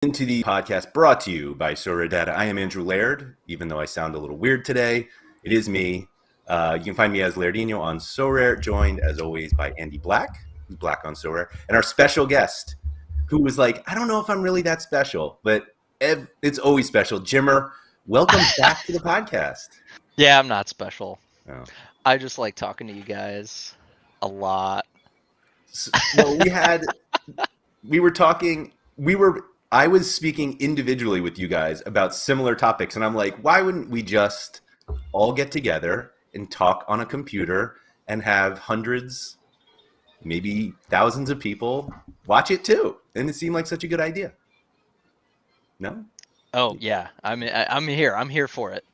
Into the podcast brought to you by Sorare. I am Andrew Laird, even though I sound a little weird today. It is me. You can find me as Lairdinho on Sorare, joined as always by Andy Black, who's Black on Sorare, and our special guest, who was like, I don't know if I'm really that special, but it's always special. Jimmer, welcome back to the podcast. Yeah, I'm not special. Oh. I just like talking to you guys a lot. So, well, I was speaking individually with you guys about similar topics, and I'm like, why wouldn't we just all get together and talk on a computer and have hundreds, maybe thousands of people watch it too? And it seemed like such a good idea. No? Oh yeah, I'm here. I'm here for it.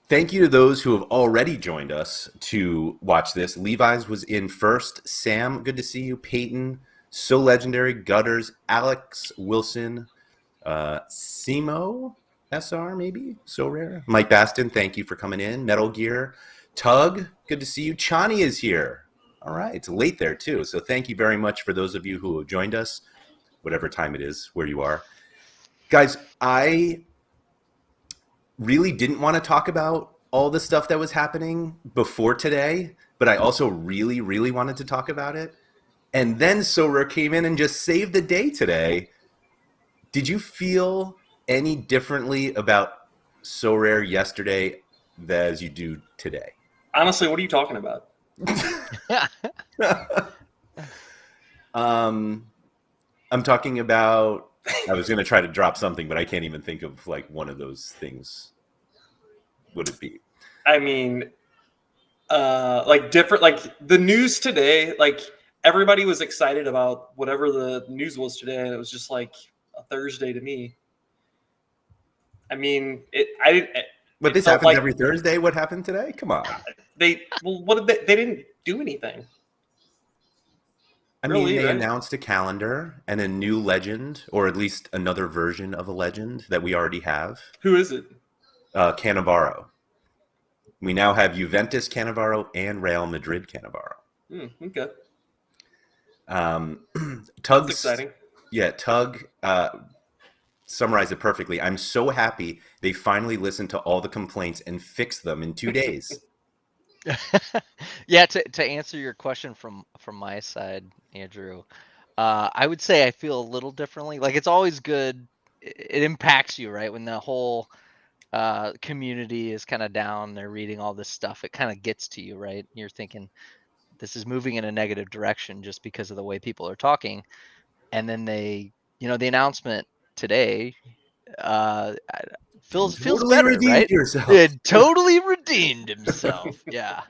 Thank you to those who have already joined us to watch this. Levi's was in first. Sam, good to see you. Peyton, So Legendary, Gutters, Alex Wilson, Simo, SR maybe, So Rare. Mike Baston, thank you for coming in. Metal Gear, Tug, good to see you. Chani is here. All right, it's late there too. So thank you very much for those of you who have joined us, whatever time it is, where you are. Guys, I really didn't want to talk about all the stuff that was happening before today, but I also really, really wanted to talk about it. And then Sorare came in and just saved the day today. Did you feel any differently about Sorare yesterday as you do today? Honestly, what are you talking about? I'm talking about, I was going to try to drop something, but I can't even think of like one of those things. Would it be? I mean, like different, like the news today, like everybody was excited about whatever the news was today, and it was just like a Thursday to me. I mean, But this happens like, every Thursday. What happened today? Come on. They didn't do anything. I mean, they announced a calendar and a new legend, or at least another version of a legend that we already have. Who is it? Cannavaro. We now have Juventus Cannavaro and Real Madrid Cannavaro. Okay. Tug's That's exciting. Yeah, Tug summarized it perfectly. I'm so happy they finally listened to all the complaints and fixed them in 2 days. Yeah, to answer your question from my side, Andrew, I would say I feel a little differently. Like, it's always good. It impacts you, right? When the whole community is kind of down, they're reading all this stuff, it kind of gets to you, right? You're thinking this is moving in a negative direction just because of the way people are talking. And then the announcement today feels better, right? It totally redeemed himself. Yeah.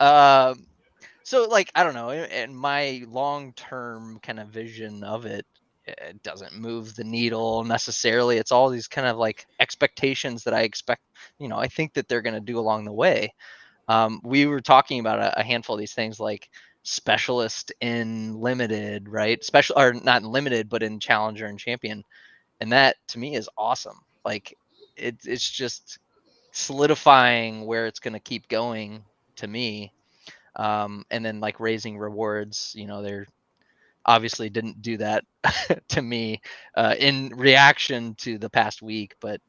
So like, I don't know, and my long-term kind of vision of it doesn't move the needle necessarily. It's all these kind of like expectations that I expect, I think that they're going to do along the way. We were talking about a handful of these things, like specialist in limited, right? Special, or not in limited, but in challenger and champion. And that to me is awesome. Like it's just solidifying where it's going to keep going to me. And then like raising rewards, they're obviously didn't do that to me in reaction to the past week, but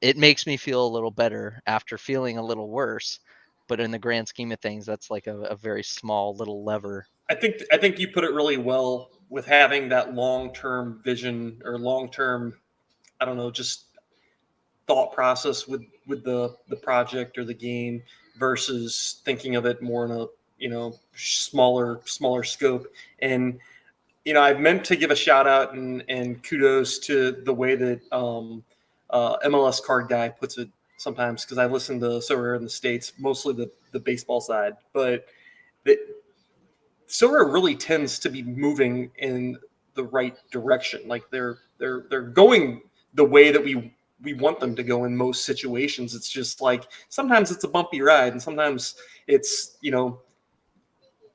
it makes me feel a little better after feeling a little worse. But in the grand scheme of things, that's like a very small little lever. I think you put it really well with having that long-term vision or long-term, I don't know, just thought process with the project or the game versus thinking of it more in a smaller scope. And I've meant to give a shout out and kudos to the way that MLS Card Guy puts it sometimes, because I listen to Sorare in the States, mostly the baseball side, but Sorare really tends to be moving in the right direction. Like they're going the way that we want them to go in most situations. It's just like sometimes it's a bumpy ride, and sometimes it's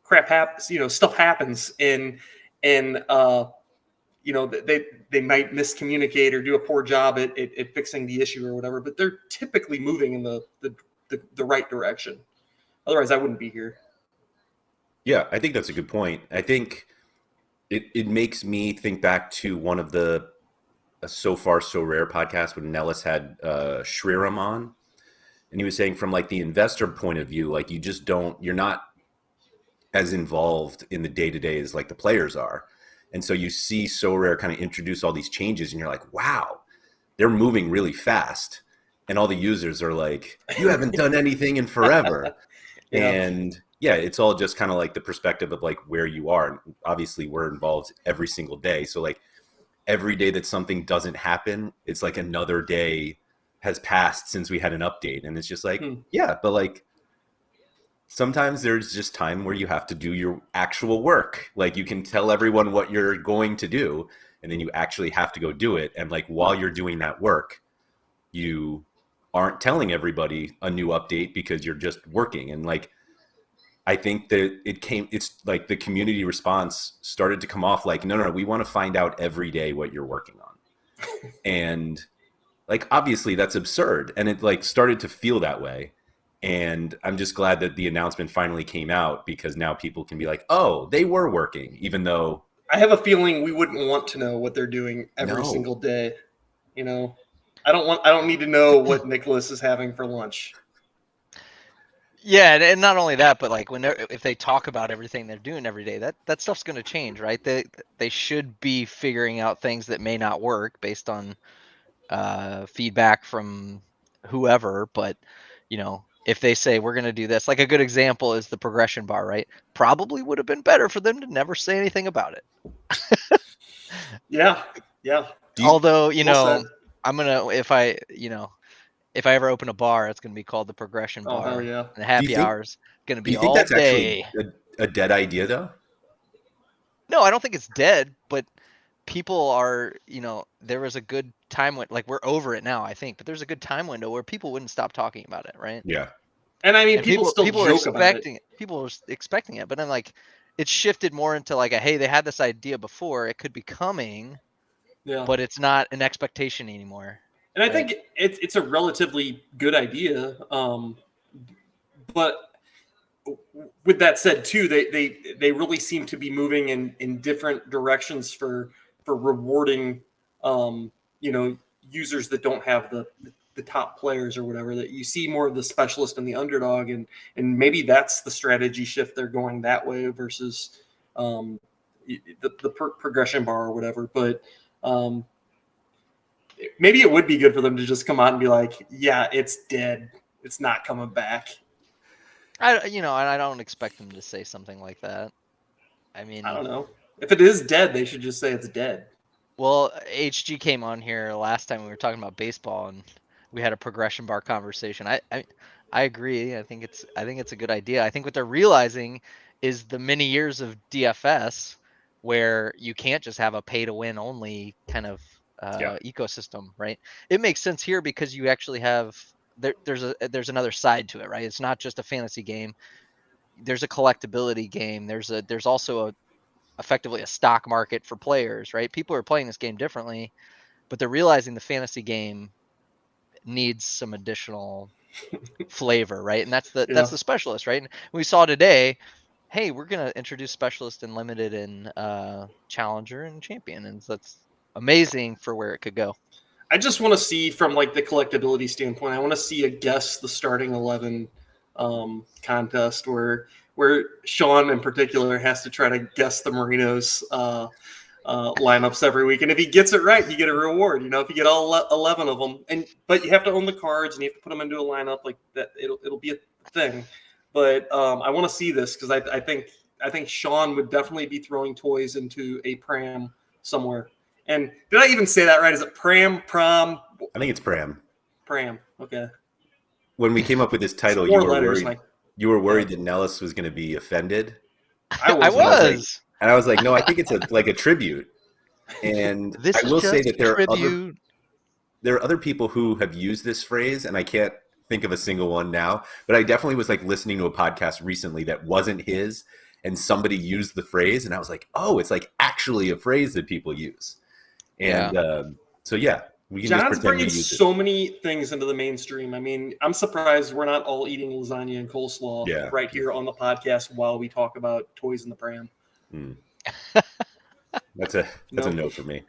crap happens. Stuff happens, and they might miscommunicate or do a poor job at fixing the issue or whatever. But they're typically moving in the right direction. Otherwise, I wouldn't be here. Yeah, I think that's a good point. I think it makes me think back to one of the So Far So Rare podcast when Nellis had Shriram on, and he was saying from like the investor point of view, like you're not as involved in the day to day as like the players are, and so you see So Rare kind of introduce all these changes, and you're like, wow, they're moving really fast, and all the users are like, you haven't done anything in forever. Yeah. And yeah, it's all just kind of like the perspective of like where you are. And obviously we're involved every single day. So like every day that something doesn't happen, it's like another day has passed since we had an update. And it's just like, yeah, but like sometimes there's just time where you have to do your actual work. Like you can tell everyone what you're going to do, and then you actually have to go do it. And like while you're doing that work, you aren't telling everybody a new update because you're just working. And like I think that it's like the community response started to come off like, no, we want to find out every day what you're working on. And like obviously that's absurd, and it like started to feel that way. And I'm just glad that the announcement finally came out, because now people can be like, oh, they were working, even though I have a feeling we wouldn't want to know what they're doing every single day. You know, I don't need to know what Nicholas is having for lunch. Yeah, and not only that, but like if they talk about everything they're doing every day, that stuff's going to change, right? They should be figuring out things that may not work based on feedback from whoever. But you know, if they say we're going to do this, like a good example is the progression bar, right? Probably would have been better for them to never say anything about it. Yeah. Although, Well said. I'm gonna if I ever open a bar, it's going to be called the progression Oh, bar. hell yeah. And the happy hour's going to do be you think all that's day. actually a dead idea though? No, I don't think it's dead, but people are, there was a good time when, like, we're over it now, I think, but there's a good time window where people wouldn't stop talking about it, right? Yeah. And I mean, And people still are joke about expecting it. People are expecting it, but then like it's shifted more into like hey, they had this idea before, it could be coming, Yeah. but it's not an expectation anymore. And I think it's a relatively good idea. But with that said, too, they really seem to be moving in different directions for rewarding, users that don't have the top players or whatever. That you see more of the specialist and the underdog, and maybe that's the strategy shift. They're going that way versus the progression bar or whatever. But maybe it would be good for them to just come out and be like, yeah, it's dead. It's not coming back. And I don't expect them to say something like that. I mean, I don't know. If it is dead, they should just say it's dead. Well, HG came on here last time we were talking about baseball, and we had a progression bar conversation. I agree. I think it's a good idea. I think what they're realizing is the many years of DFS where you can't just have a pay to win only kind of ecosystem, right? It makes sense here because you actually have there's another side to it, right? It's not just a fantasy game. There's a collectability game. There's also effectively a stock market for players, right? People are playing this game differently, but they're realizing the fantasy game needs some additional flavor, right? And that's the specialist, right? And we saw today, hey, we're gonna introduce specialist and limited in challenger and champion, and that's amazing for where it could go. I just want to see from like the collectability standpoint. I want to see a guess the starting 11 contest where Sean in particular has to try to guess the Marinos lineups every week, and if he gets it right, you get a reward. If you get all 11 of them, but you have to own the cards and you have to put them into a lineup like that. It'll be a thing. But I want to see this because I think Sean would definitely be throwing toys into a Pram somewhere. And did I even say that right? Is it Pram? I think it's Pram. Pram. Okay. When we came up with this title, you were worried that Nellis was going to be offended. I was. And I was like, no, I think it's a tribute. And I will say that there are other people who have used this phrase, and I can't think of a single one now, but I definitely was like listening to a podcast recently that wasn't his, and somebody used the phrase, and I was like, oh, it's like actually a phrase that people use. And so, yeah, we can John's just pretend bringing so many things into the mainstream. I mean, I'm surprised we're not all eating lasagna and coleslaw right here on the podcast while we talk about toys in the Pram. That's a Nope. no for me.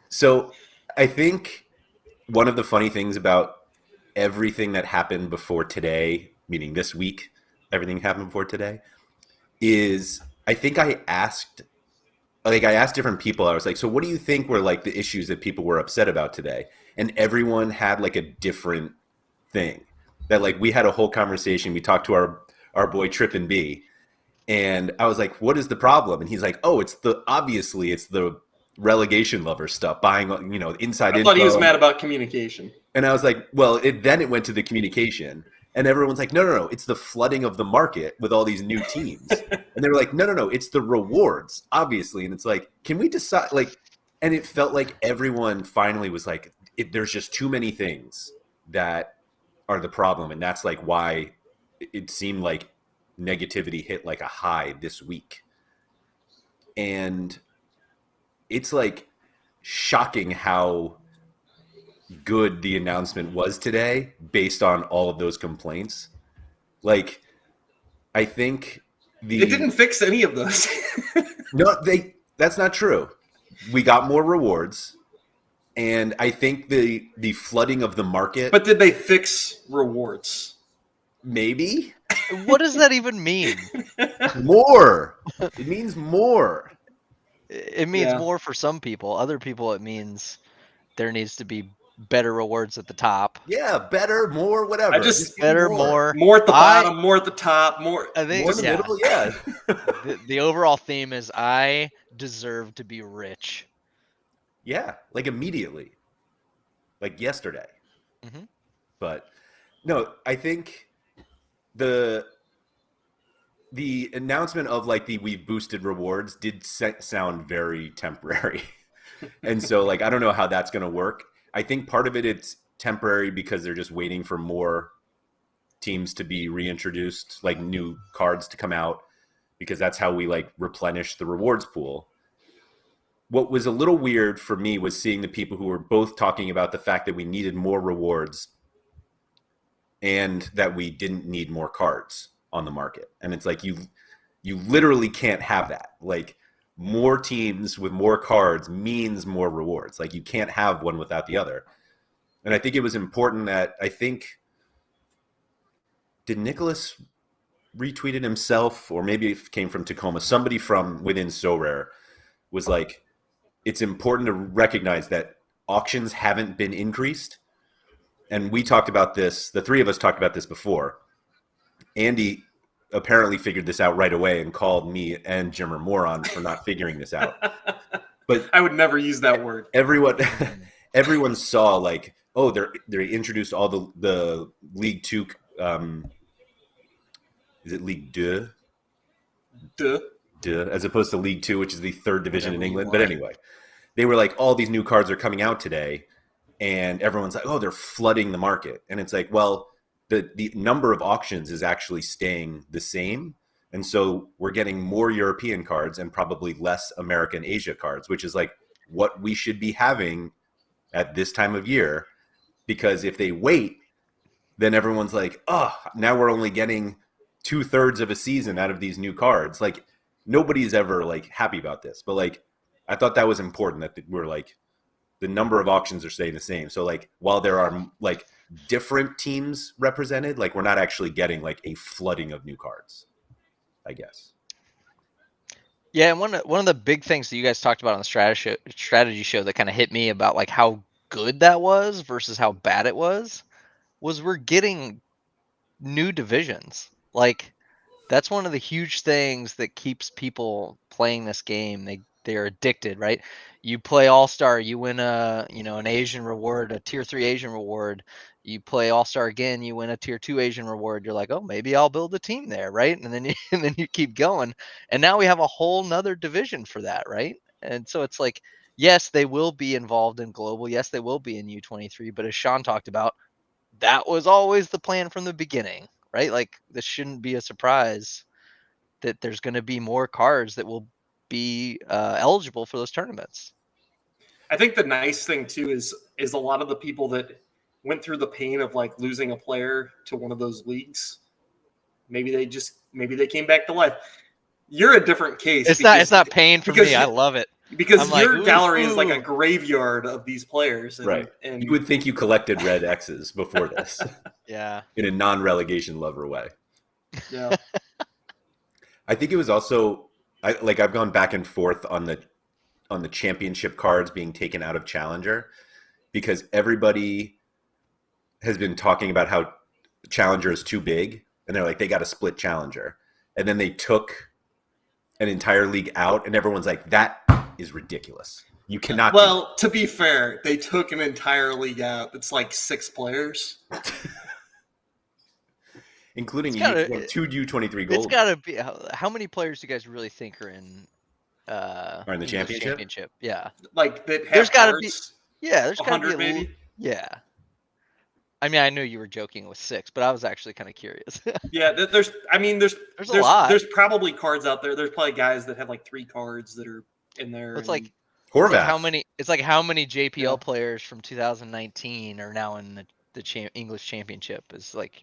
So I think one of the funny things about everything that happened before today, meaning this week, everything happened before today, is I think I asked different people, I was like, so what do you think were like the issues that people were upset about today? And everyone had like a different thing. That like we had a whole conversation. We talked to our boy Trip and B, and I was like, what is the problem? And he's like, oh, it's the relegation lover stuff, buying, inside I info. thought he was mad about communication. And I was like, well, then it went to the communication. And everyone's like, no, it's the flooding of the market with all these new teams. And they were like, no, it's the rewards, obviously. And it's like, can we decide? Like, and it felt like everyone finally was like, there's just too many things that are the problem. And that's like why it seemed like negativity hit like a high this week. And it's like shocking how good the announcement was today based on all of those complaints. Like, I think It didn't fix any of those. that's not true. We got more rewards, and I think the flooding of the market. But did they fix rewards? Maybe. What does that even mean? More. It means more. It means more for some people. Other people, it means there needs to be better rewards at the top. Yeah, better, more, whatever. I just better, more at the bottom, more at the top, more. I think more in the middle. Yeah. the overall theme is I deserve to be rich. Yeah, like immediately, like yesterday. Mm-hmm. But no, I think the announcement of like we've boosted rewards did sound very temporary. And so like I don't know how that's going to work. I think part of it's temporary because they're just waiting for more teams to be reintroduced, like new cards to come out, because that's how we like replenish the rewards pool. What was a little weird for me was seeing the people who were both talking about the fact that we needed more rewards and that we didn't need more cards on the market. And it's like you literally can't have that. Like more teams with more cards means more rewards. Like you can't have one without the other. And I think it was important that did Nicholas retweet it himself, or maybe it came from Tacoma? Somebody from within Sorare was like, it's important to recognize that auctions haven't been increased. And we talked about this, the three of us talked about this before. Andy apparently figured this out right away and called me and Jim a moron for not figuring this out. But I would never use that word. Everyone saw like, oh, they introduced all the League 2. Is it League 2? Duh. As opposed to League 2, which is the third division in England. But anyway, they were like, all these new cards are coming out today, and everyone's like, oh, they're flooding the market. And it's like, well, the number of auctions is actually staying the same. And so we're getting more European cards and probably less American Asia cards, which is like what we should be having at this time of year. Because if they wait, then everyone's like, oh, now we're only getting 2/3 of a season out of these new cards. Like nobody's ever like happy about this, but like I thought that was important that we're like the number of auctions are staying the same. So like while there are like different teams represented, like we're not actually getting like a flooding of new cards, I guess. Yeah, and one of the big things that you guys talked about on the strategy show that kind of hit me about like how good that was versus how bad it was we're getting new divisions. Like that's one of the huge things that keeps people playing this game. They're addicted, right? You play All-Star, you win an Asian reward, a tier 3 Asian reward. You play All-Star again, you win a tier 2 Asian reward. You're like, oh, maybe I'll build a team there, right? And then you keep going. And now we have a whole nother division for that, right? And so it's like, yes, they will be involved in global. Yes, they will be in U23. But as Sean talked about, that was always the plan from the beginning, right? Like this shouldn't be a surprise that there's going to be more cards that will be eligible for those tournaments. I think the nice thing too is a lot of the people that went through the pain of like losing a player to one of those leagues, maybe they came back to life. You're a different case. It's not pain for me. I love it. Because I'm like, your ooh, gallery is like a ooh. graveyard of these players. And, Right. And You would think you collected red X's before this Yeah. in a non-relegation lover way. yeah. I think it was also I've gone back and forth on the championship cards being taken out of Challenger because everybody has been talking about how Challenger is too big and they're like they got to split Challenger. And then they took an entire league out and everyone's like that is ridiculous. You cannot do Well, to be fair, they took an entire league out. It's like 6 players. including It's gotta- two U23 gold It's got to be. How many players do you guys really think are in are in the English championship. Yeah. Like that have There's gotta be- cards. Yeah, there's got to be 100 maybe. Yeah. I mean, I knew you were joking with 6, but I was actually kind of curious. Yeah, there's a lot. There's probably cards out there. There's probably guys that have like 3 cards that are in there. It's like Horvath. how many? It's like how many JPL Yeah. players from 2019 are now in the English Championship? Is like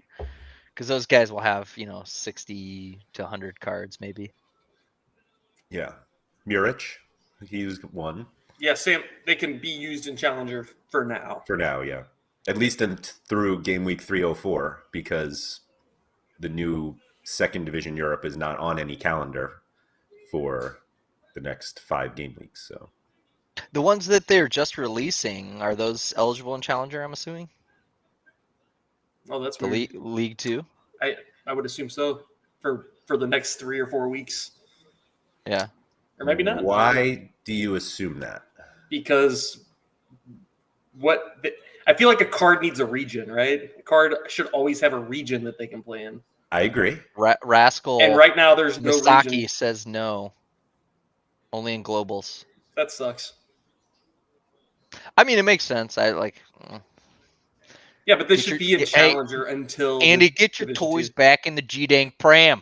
because those guys will have 60 to 100 cards maybe. Yeah. Muric, he's one. Yeah, Sam, they can be used in Challenger for now. For now, yeah. At least through game week 304 because the new second division Europe is not on any calendar for the next 5 game weeks. So The ones that they're just releasing, are those eligible in Challenger, I'm assuming? Oh, that's The weird. League 2? I would assume so for the next 3 or 4 weeks, Yeah. or maybe not. Why do you assume that? Because I feel like a card needs a region, right? A card should always have a region that they can play in. I agree. Rascal And right now, there's no Misaki region. says no. Only in globals. That sucks. I mean, it makes sense. I like. Yeah, but they Get should your- be in hey, Challenger until Andy, the get your Division toys 2. back in the G-Dang Pram.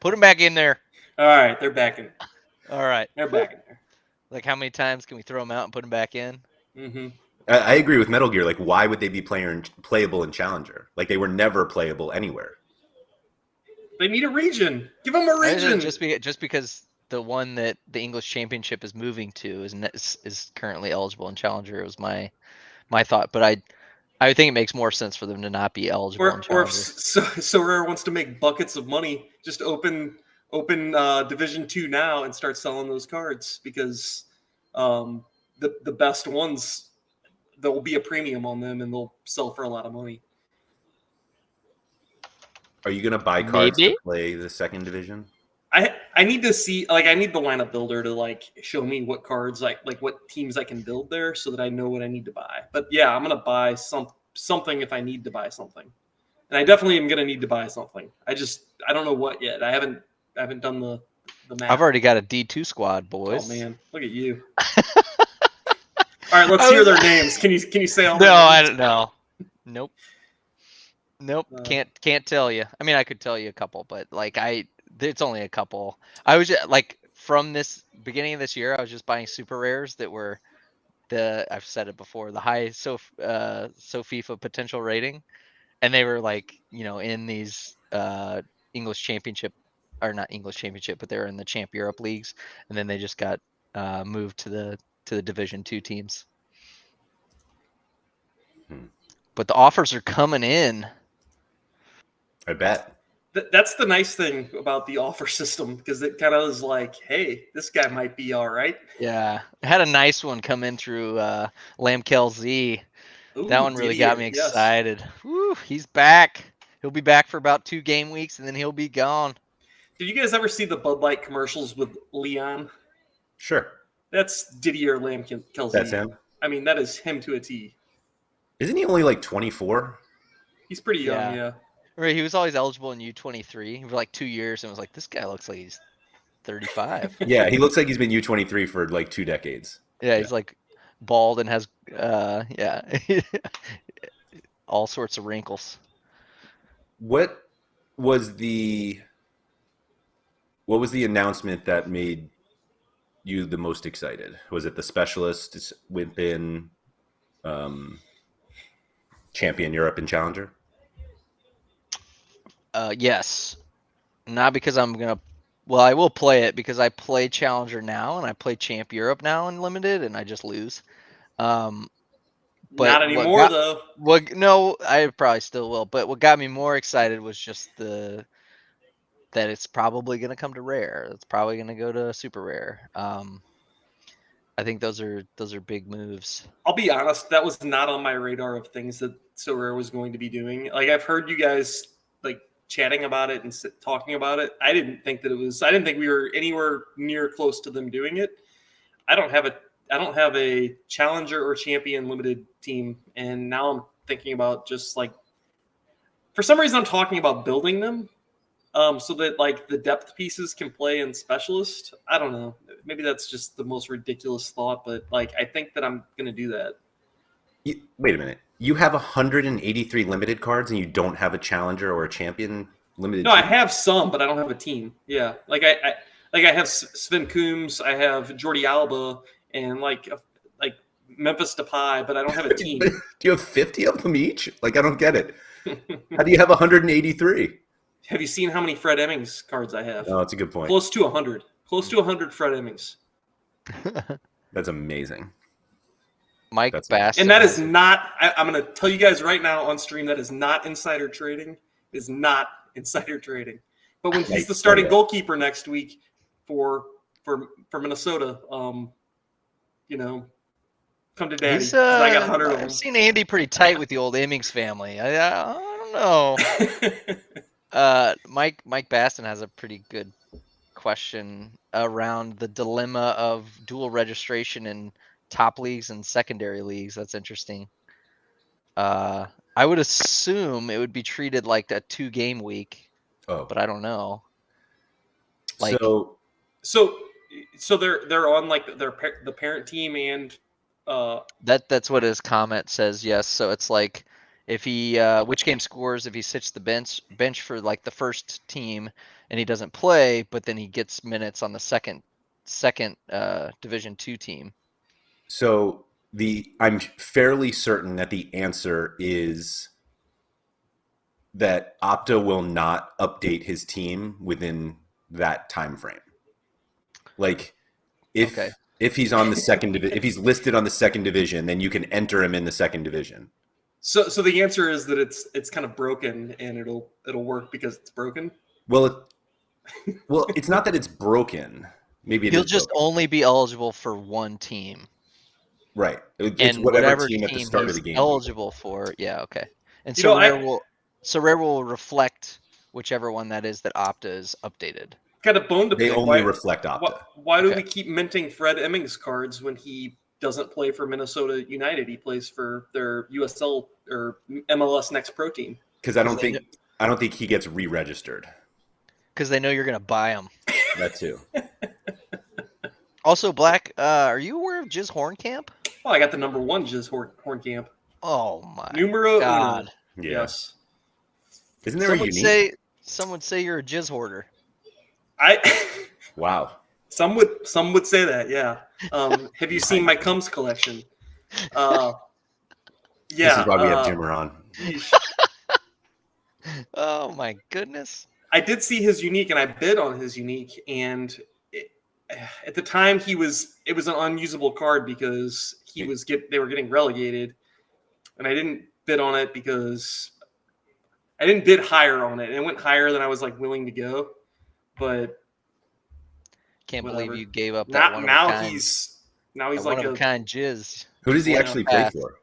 Put them back in there. All right, they're back in. All right. They're back in there. Like, how many times can we throw them out and put them back in? Mm-hmm. I agree with Metal Gear. Like, why would they be playable in Challenger? Like, they were never playable anywhere. They need a region. Give them a region. Just because the one that the English Championship is moving to is currently eligible in Challenger. It was my thought, but I think it makes more sense for them to not be eligible in Or if Challenger. Sorare wants to make buckets of money, just open Division 2 now and start selling those cards because the best ones, there will be a premium on them and they'll sell for a lot of money. Are you going to buy cards Maybe. to play the second division? I need to see, like, I need the lineup builder to like show me what cards like what teams I can build there so that I know what I need to buy. But yeah, I'm gonna buy something if I need to buy something, and I definitely am gonna need to buy something. I don't know what yet. I haven't done the math. I've already got a D2 squad, boys. Oh man, look at you! All right, let's hear their names. Can you say all? No, their I names? don't know. Nope. Can't tell you. I mean, I could tell you a couple, but like it's only a couple. I was just, like from this beginning of this year, I was just buying super rares that were I've said it before, the high FIFA potential rating, and they were like in these English Championship, or not English Championship, but they're in the Champ Europe leagues, and then they just got moved to the Division 2 teams. But the offers are coming in. I bet. That's the nice thing about the offer system, because it kind of is like, hey, this guy might be all right. Yeah, I had a nice one come in through Lamkel Z. Ooh, That one really got me yes. excited. Woo, he's back. He'll be back for about 2 game weeks, and then he'll be gone. Did you guys ever see the Bud Light commercials with Leon? Sure. That's Didier Lamkelzy. That's him. I mean, that is him to a T. Isn't he only like 24? He's pretty young, yeah. Right, he was always eligible in U23 for like 2 years, and was like, this guy looks like he's 35. Yeah, he looks like he's been U23 for like 2 decades. Yeah, he's like bald and has all sorts of wrinkles. What was the announcement that made you the most excited? Was it the specialist within Champion Europe and Challenger? Yes, not because I'm gonna Well, I will play it because I play Challenger now and I play Champ Europe now in limited, and I just lose. But Not anymore, though. no, I probably still will. But what got me more excited was just that it's probably going to come to rare. It's probably going to go to super rare. I think those are big moves. I'll be honest, that was not on my radar of things that Sorare was going to be doing. Like, I've heard you guys like chatting about it and talking about it. I didn't think we were anywhere near close to them doing it. I don't have a challenger or champion limited team, and now I'm thinking about just like, for some reason I'm talking about building them. So that like the depth pieces can play in specialist. I don't know. Maybe that's just the most ridiculous thought, but like I think that I'm gonna do that. Wait a minute. You have 183 limited cards, and you don't have a challenger or a champion limited. No, team? I have some, but I don't have a team. Yeah, like I have Sven Coombs, I have Jordi Alba, and like Memphis Depay, but I don't have a team. Do you have 50 of them each? Like, I don't get it. How do you have 183? Have you seen how many Fred Emmings cards I have? Oh, that's a good point. Close to 100. Close to 100 Fred Emmings. That's amazing. Mike Bass. And that is not, I'm going to tell you guys right now on stream, that is not insider trading. It is not insider trading. But when he's the starting goalkeeper next week for Minnesota, you know, come to daddy. I got 100 of them. I've seen Andy pretty tight with the old Emmings family. I don't know. Mike Baston has a pretty good question around the dilemma of dual registration in top leagues and secondary leagues. That's interesting. I would assume it would be treated like a 2-game week, but I don't know. Like, so they're on like the parent team and that's what his comment says. Yes, so it's like if he which game scores if he sits the bench for like the first team and he doesn't play, but then he gets minutes on the second Division 2 team. So I'm fairly certain that the answer is that Opta will not update his team within that time frame. Like if he's on the second if he's listed on the second division, then you can enter him in the second division. So the answer is that it's kind of broken and it'll work because it's broken. Well, it's not that it's broken. Maybe he'll just only be eligible for one team. Right. It's whatever team at the start of the game. Eligible for, yeah, okay. And Sorare will reflect whichever one that is that Opta is updated. Kind of bone to pick. They only reflect Opta. Why do we keep minting Fred Emmings cards when he doesn't play for Minnesota United? He plays for their USL or MLS Next Pro team. Because I don't think he gets re-registered. Because they know you're going to buy him. That too. Also, Black, are you aware of Jizz Hornkamp? Oh, I got the number 1 Jizz Hornkamp. Oh my Numero God! Uno. Yes. Isn't there a unique? Some would say you're a Jizz hoarder. Wow. Some would say that. Yeah. Have you seen my Cums collection? Yeah. This is why we have Jimmer on. Oh my goodness! I did see his unique, and I bid on his unique, and at the time it was an unusable card because they were getting relegated, and I didn't bid on it because I didn't bid higher on it. It went higher than I was like willing to go, but can't believe you gave up that one. Now he's like one of a kind Jizz. Who does he actually play for?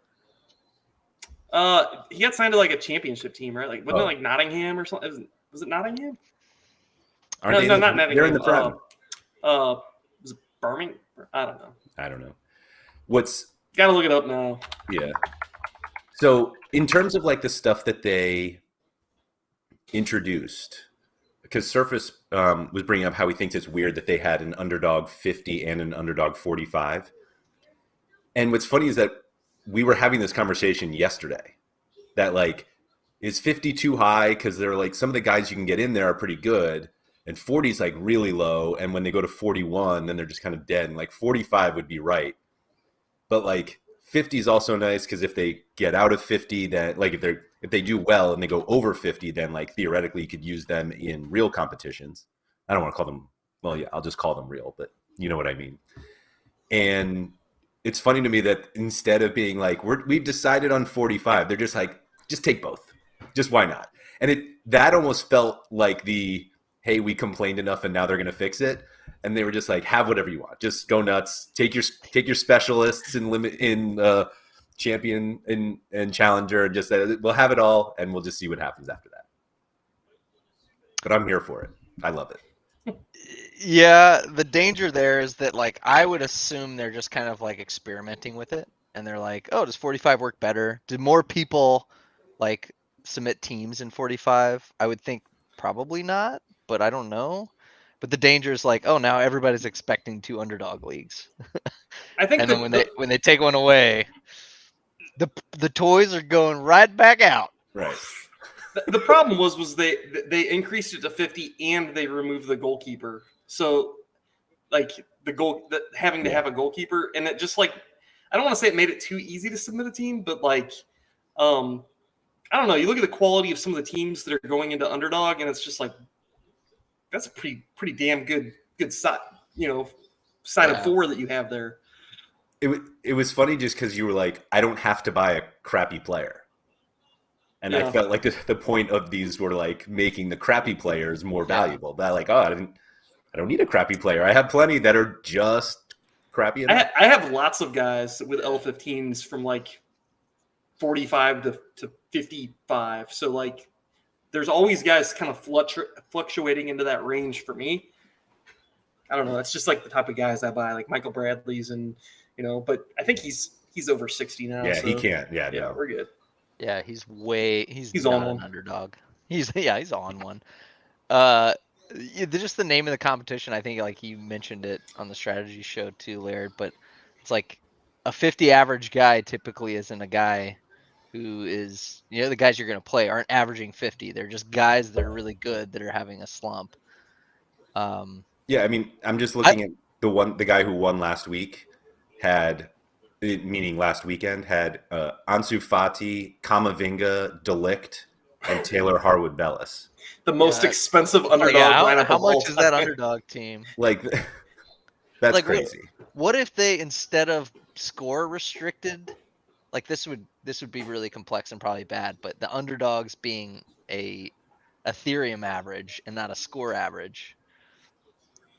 He got signed to like a championship team, right? Like wasn't it like Nottingham or something? Was it Nottingham? Not Nottingham. They're in the Pram. Was it Birmingham? I don't know. Gotta look it up now. Yeah. So in terms of like the stuff that they introduced, because Surface was bringing up how he thinks it's weird that they had an Underdog 50 and an Underdog 45. And what's funny is that we were having this conversation yesterday that like, is 50 too high? Because they're like, some of the guys you can get in there are pretty good. And 40 is like really low. And when they go to 41, then they're just kind of dead. And like 45 would be right. But like 50 is also nice because if they get out of 50, then like if they do well and they go over 50, then like theoretically you could use them in real competitions. I don't want to call them, well, yeah, I'll just call them real, but you know what I mean. And it's funny to me that instead of being like, we've decided on 45, they're just like, just take both. Just why not? And that almost felt like hey, we complained enough and now they're going to fix it. And they were just like, have whatever you want. Just go nuts. Take your specialists in champion and challenger, and just we'll have it all, and we'll just see what happens after that. But I'm here for it. I love it. Yeah, the danger there is that, like, I would assume they're just kind of like experimenting with it, and they're like, oh, does 45 work better? Did more people like submit teams in 45? I would think probably not, but I don't know. But the danger is like, oh, now everybody's expecting 2 underdog leagues. I think and then when they take one away, the toys are going right back out. Right. The problem was they increased it to 50 and they removed the goalkeeper. So, like, having to have a goalkeeper, and it just, like, I don't want to say it made it too easy to submit a team, but, like, I don't know. You look at the quality of some of the teams that are going into Underdog, and it's just like, that's a pretty damn good side, side of 4 that you have there. It was funny just because you were like, I don't have to buy a crappy player. And I felt like the point of these were like making the crappy players more valuable. That like, oh, I don't need a crappy player. I have plenty that are just crappy enough. I have lots of guys with L15s from like 45 to 55. So like, there's always guys kind of fluctuating into that range for me. I don't know. It's just like the type of guys I buy, like Michael Bradley's, and but I think he's over 60 now. Yeah, so, he can't. Yeah, no, no. we're good. Yeah, he's He's not on an one. underdog. He's on one. Just the name of the competition, I think, like you mentioned it on the strategy show too, Laird, but it's like a 50 average guy typically isn't a guy who is, the guys you're going to play aren't averaging 50. They're just guys that are really good that are having a slump. Yeah, I mean, I'm just looking at the guy who won last week meaning last weekend, had Ansu Fati, Kamavinga, Delict, and Taylor Harwood Bellis. The most expensive Underdog lineup how of all much is that Underdog team? Like, that's like, crazy. What if they, instead of score restricted, like this would be really complex and probably bad, but the Underdogs being a Ethereum average and not a score average.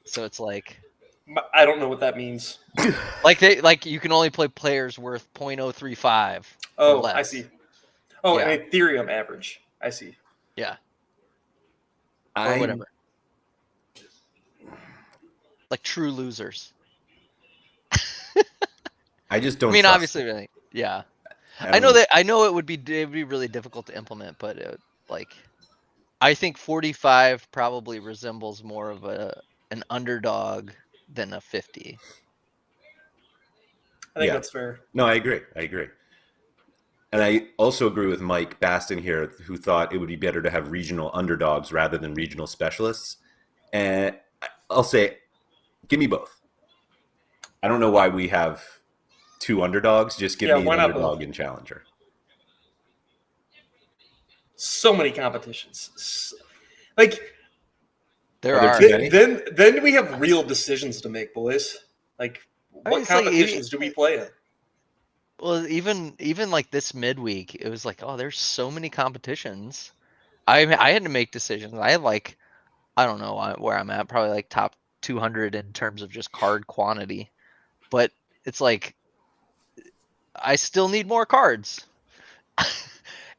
So it's like, I don't know what that means. like you can only play players worth 0.035. Oh, or less. I see. Oh, Yeah. an Ethereum average. I see. Yeah. Or whatever. Like true losers. I just don't. I mean, trust obviously, it. really, yeah. I know it would be really difficult to implement, but I think 45 probably resembles more of an underdog than a 50. I think that's fair. No, I agree. And I also agree with Mike Baston here, who thought it would be better to have regional underdogs rather than regional specialists. And I'll say, give me both. I don't know why we have 2 underdogs. Just give me an underdog and challenger. So many competitions. Like, There are. Then we have real decisions to make, boys. Like, what competitions do we play in? Well, even like this midweek, it was like, oh, there's so many competitions. I had to make decisions. I have like, I don't know where I'm at, probably like top 200 in terms of just card quantity. But it's like, I still need more cards.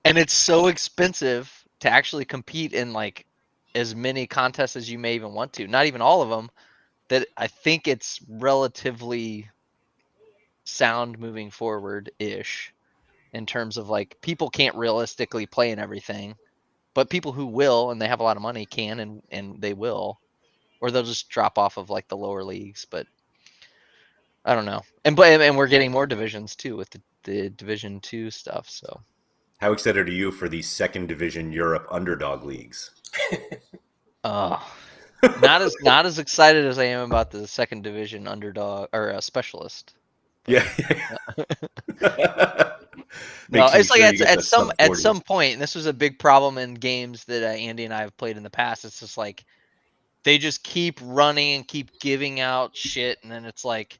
And it's so expensive to actually compete in like as many contests as you may even want to. Not even all of them. That I think it's relatively sound moving forward-ish in terms of like people can't realistically play in everything, but people who will and they have a lot of money can and they will, or they'll just drop off of like the lower leagues. But I don't know. And we're getting more divisions too with the Division 2 stuff. So how excited are you for the 2nd Division Europe underdog leagues? Not as excited as I am about the 2nd Division underdog or a specialist. Yeah. No, it's like at some point, and this was a big problem in games that Andy and I have played in the past. It's just like they just keep running and keep giving out shit, and then it's like,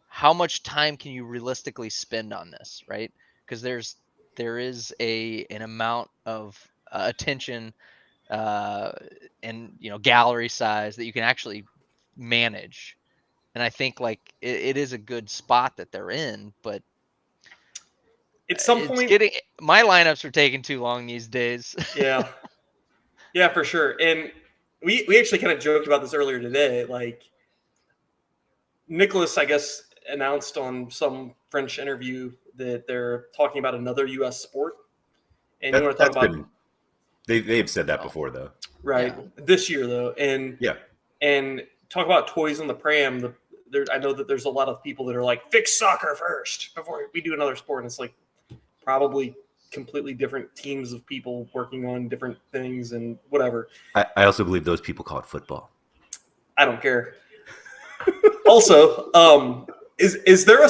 how much time can you realistically spend on this, right? Because there is an amount of attention and gallery size that you can actually manage, and I think like it is a good spot that they're in, but At some it's point, getting, my lineups are taking too long these days. yeah, yeah, for sure. And we actually kind of joked about this earlier today. Like Nicholas, I guess, announced on some French interview that they're talking about another U.S. sport, and you want to talk That's about been they've said that before though. right Yeah. this year though, and Yeah. and talk about toys on the pram. I know that there's a lot of people that are like, fix soccer first before we do another sport, and it's like probably completely different teams of people working on different things and whatever. I also believe those people call it football. I don't care. Also, is there a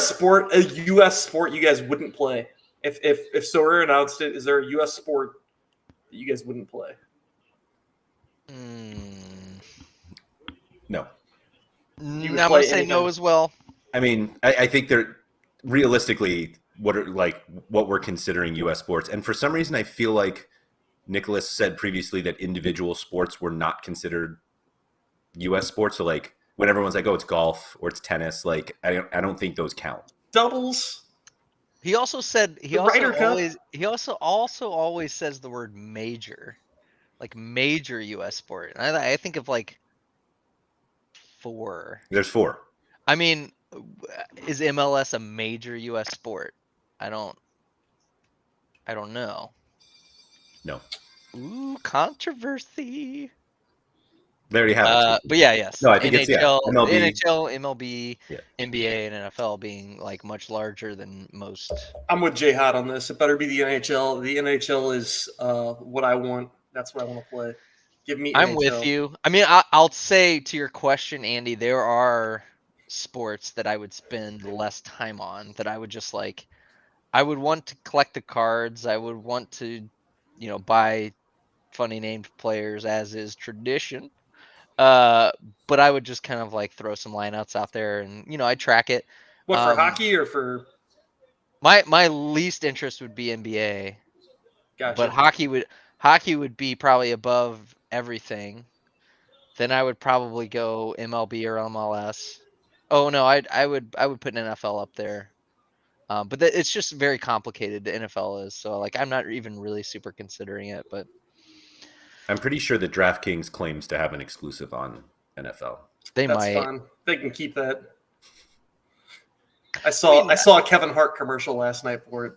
U.S. sport you guys wouldn't play? If Sorare announced it, is there a U.S. sport that you guys wouldn't play? No. I'm would gonna play say anything? no as well. I mean, I think they're realistically what we're considering U.S. sports, and for some reason, I feel like Nicholas said previously that individual sports were not considered U.S. sports. So like when everyone's like, "Oh, it's golf" or "It's tennis," like I don't think those count. Doubles. He also said The Ryder Cup. he also always says the word major, like major U.S. sport. And I think of like 4. There's 4. I mean, is MLS a major U.S. sport? I don't know. No, Ooh, controversy. they already have it. But yes. No, I think it's MLB, NHL, MLB, Yeah. NBA, and NFL being like much larger than most. I'm with Jay Hot on this. It better be the NHL. The NHL is what I want. That's what I want to play. Give me I'm NHL. with you. I mean, I'll say to your question, Andy, there are sports that I would spend less time on, that I would just like. I would want to collect the cards. I would want to, buy funny named players, as is tradition. But I would just kind of like throw some lineouts out there, and I track it. What, for hockey or for? My least interest would be NBA, Gotcha. but hockey would be probably above everything. Then I would probably go MLB or MLS. Oh no, I would put an NFL up there. But it's just very complicated. The NFL is, so like I'm not even really super considering it, but I'm pretty sure that DraftKings claims to have an exclusive on NFL. That's might. Fun. They can keep that. I saw a Kevin Hart commercial last night for it.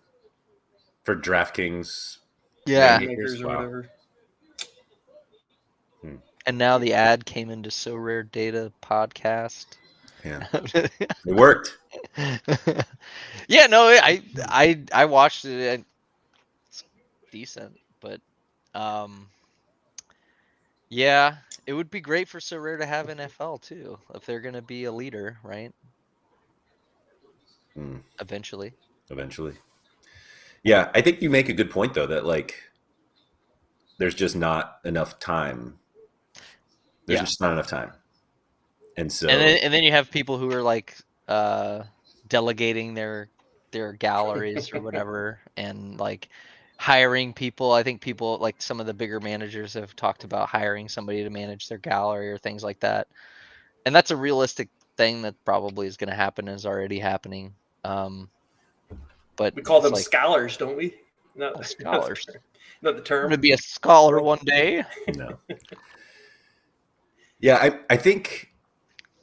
For DraftKings. Yeah. Makers or whatever. And now the ad came into So Rare Data podcast. Yeah. It worked. Yeah, no, I watched it. It's decent, but yeah, it would be great for So Rare to have NFL too, if they're gonna be a leader, right? Eventually. Yeah, I think you make a good point though, that like there's just not enough time. There's just not enough time. And so and then you have people who are like delegating their galleries or whatever, and like hiring people. I think people like some of the bigger managers have talked about hiring somebody to manage their gallery or things like that. And that's a realistic thing that probably is going to happen, is already happening. But we call them like, scholars, don't we? No, scholars. Not the term. I'm going to be a scholar one day. No. Yeah, I think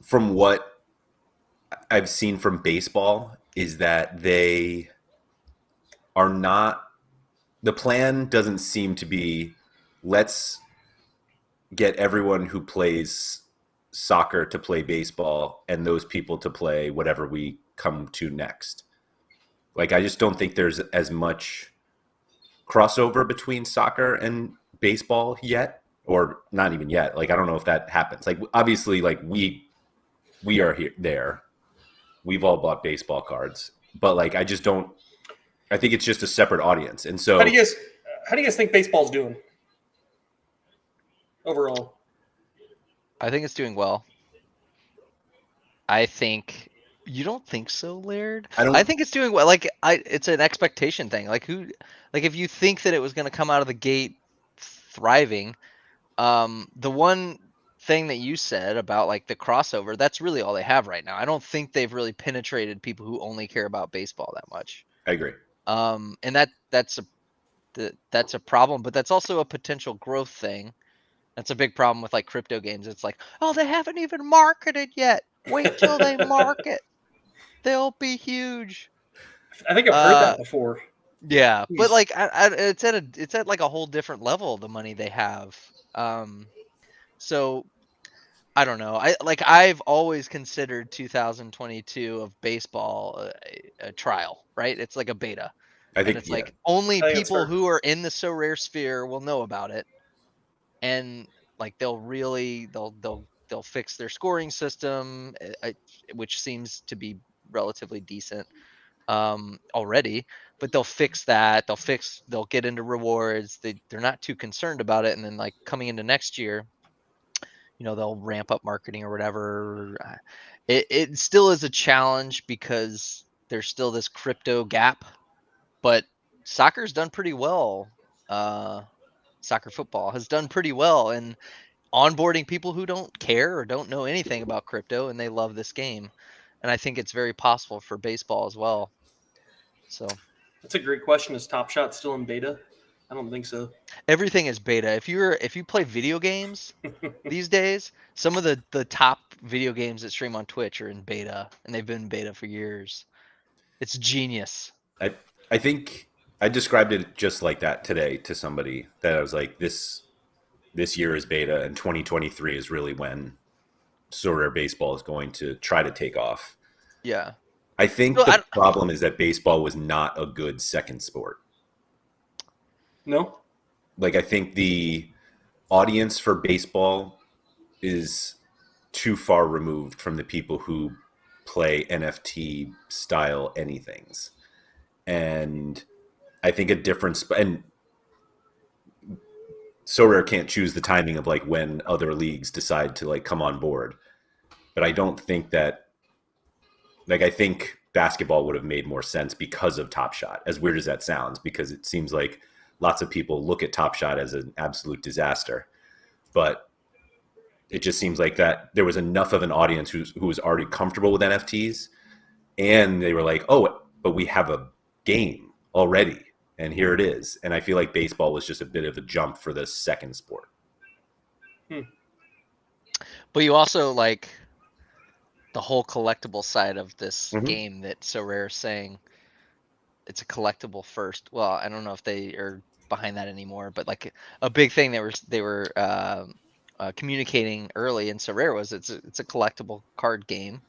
from what I've seen from baseball is that they are not, the plan doesn't seem to be, let's get everyone who plays soccer to play baseball and those people to play whatever we come to next. Like, I just don't think there's as much crossover between soccer and baseball yet, or not even yet. Like, I don't know if that happens. Like, obviously, like we are here, there. We've all bought baseball cards, but like, I just don't, I think it's just a separate audience. And so how do you guys think baseball's doing overall? I think it's doing well. I think you don't think so, Laird? I I don't. think it's doing well. Like it's an expectation thing. Like if you think that it was going to come out of the gate thriving, the one thing that you said about like the crossover, that's really all they have right now. I don't think they've really penetrated people who only care about baseball that much. I agree. And that's a problem, but that's also a potential growth thing. That's a big problem with like crypto games. It's like, oh, they haven't even marketed yet. Wait till they market. They'll be huge. I think I've heard that before. Yeah, but Jeez. like it's at like a whole different level, the money they have. So I don't know. I've always considered 2022 of baseball a trial, right? It's like a beta. I And think it's like only I think it's people fair. who are in the so rare sphere will know about it. And like they'll fix their scoring system, which seems to be relatively decent already, but they'll fix that. They'll get into rewards. They're not too concerned about it. And then like coming into next year, they'll ramp up marketing or whatever. It still is a challenge because there's still this crypto gap, but soccer's done pretty well. Soccer football has done pretty well in onboarding people who don't care or don't know anything about crypto and they love this game. And I think it's very possible for baseball as well. So That's a great question. Is Top Shot still in beta? I don't think so. everything is beta. If you play video games these days, some of the top video games that stream on Twitch are in beta, and they've been in beta for years. It's genius. I think I described it just like that today to somebody, that I was like, this year is beta and 2023 is really when Sorare baseball is going to try to take off. Yeah. I think No, the problem is that baseball was not a good second sport. No? Like, I think the audience for baseball is too far removed from the people who play NFT style anythings. And I think a difference, and Sorare can't choose the timing of like when other leagues decide to like come on board. But I don't think that, like, I think basketball would have made more sense because of Top Shot, as weird as that sounds, because it seems like lots of people look at Top Shot as an absolute disaster. But it just seems like that there was enough of an audience who was already comfortable with NFTs, and they were like, oh, but we have a game already, and here it is. And I feel like baseball was just a bit of a jump for the second sport. But you also like the whole collectible side of this Mhm. game that Sorare is saying it's a collectible first. Well, I don't know if they are behind that anymore, but like a big thing they were communicating early in Sorare was it's a collectible card game,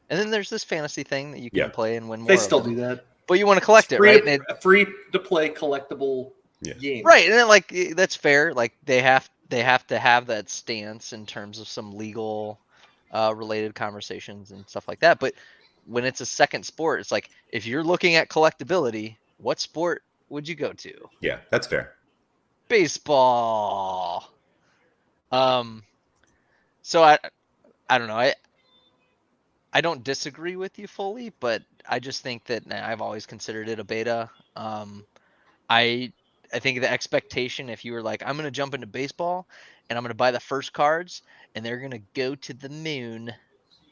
and then there's this fantasy thing that you can Yeah. play and win more. They still of it. do that. But you want to collect it, Free right? to, free to play collectible game. Right, and then like that's fair. Like they have to have that stance in terms of some legal related conversations and stuff like that. But when it's a second sport, it's like if you're looking at collectability, what sport would you go to? Yeah, that's fair. Baseball. So I don't know. I don't disagree with you fully, but I just think that I've always considered it a beta. I think the expectation, if you were like, I'm going to jump into baseball and I'm going to buy the first cards and they're going to go to the moon,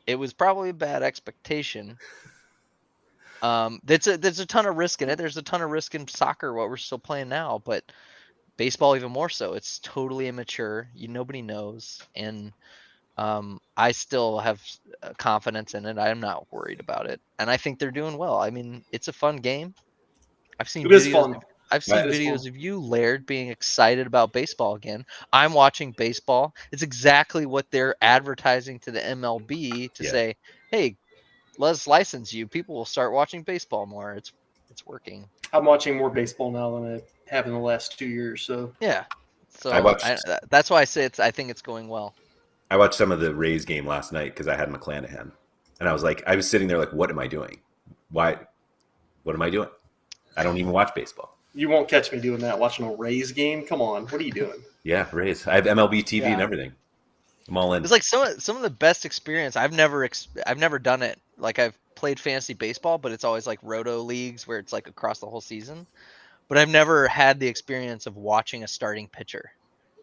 it was probably a bad expectation. There's a ton of risk in it. There's a ton of risk in soccer, what we're still playing now, but baseball even more so. It's totally immature. Nobody knows, and I still have confidence in it. I'm not worried about it, and I think they're doing well. I mean, it's a fun game. I've seen It is videos. fun. I've seen It is videos fun. of you, Laird, being excited about baseball again. I'm watching baseball. It's exactly what they're advertising to the MLB to say, hey, let's license you. People will start watching baseball more. It's working. I'm watching more baseball now than I have in the last 2 years. So Yeah. So I that's why I say I think it's going well. I watched some of the Rays game last night because I had McClanahan, and I was sitting there like, what am I doing? Why? What am I doing? I don't even watch baseball. you won't catch me doing that. Watching a Rays game. Come on, what are you doing? Yeah, Rays. I have MLB TV and Yeah. everything. Mullen. It's like some of the best experience. I've never done it. Like I've played fantasy baseball, but it's always like roto leagues where it's like across the whole season. But I've never had the experience of watching a starting pitcher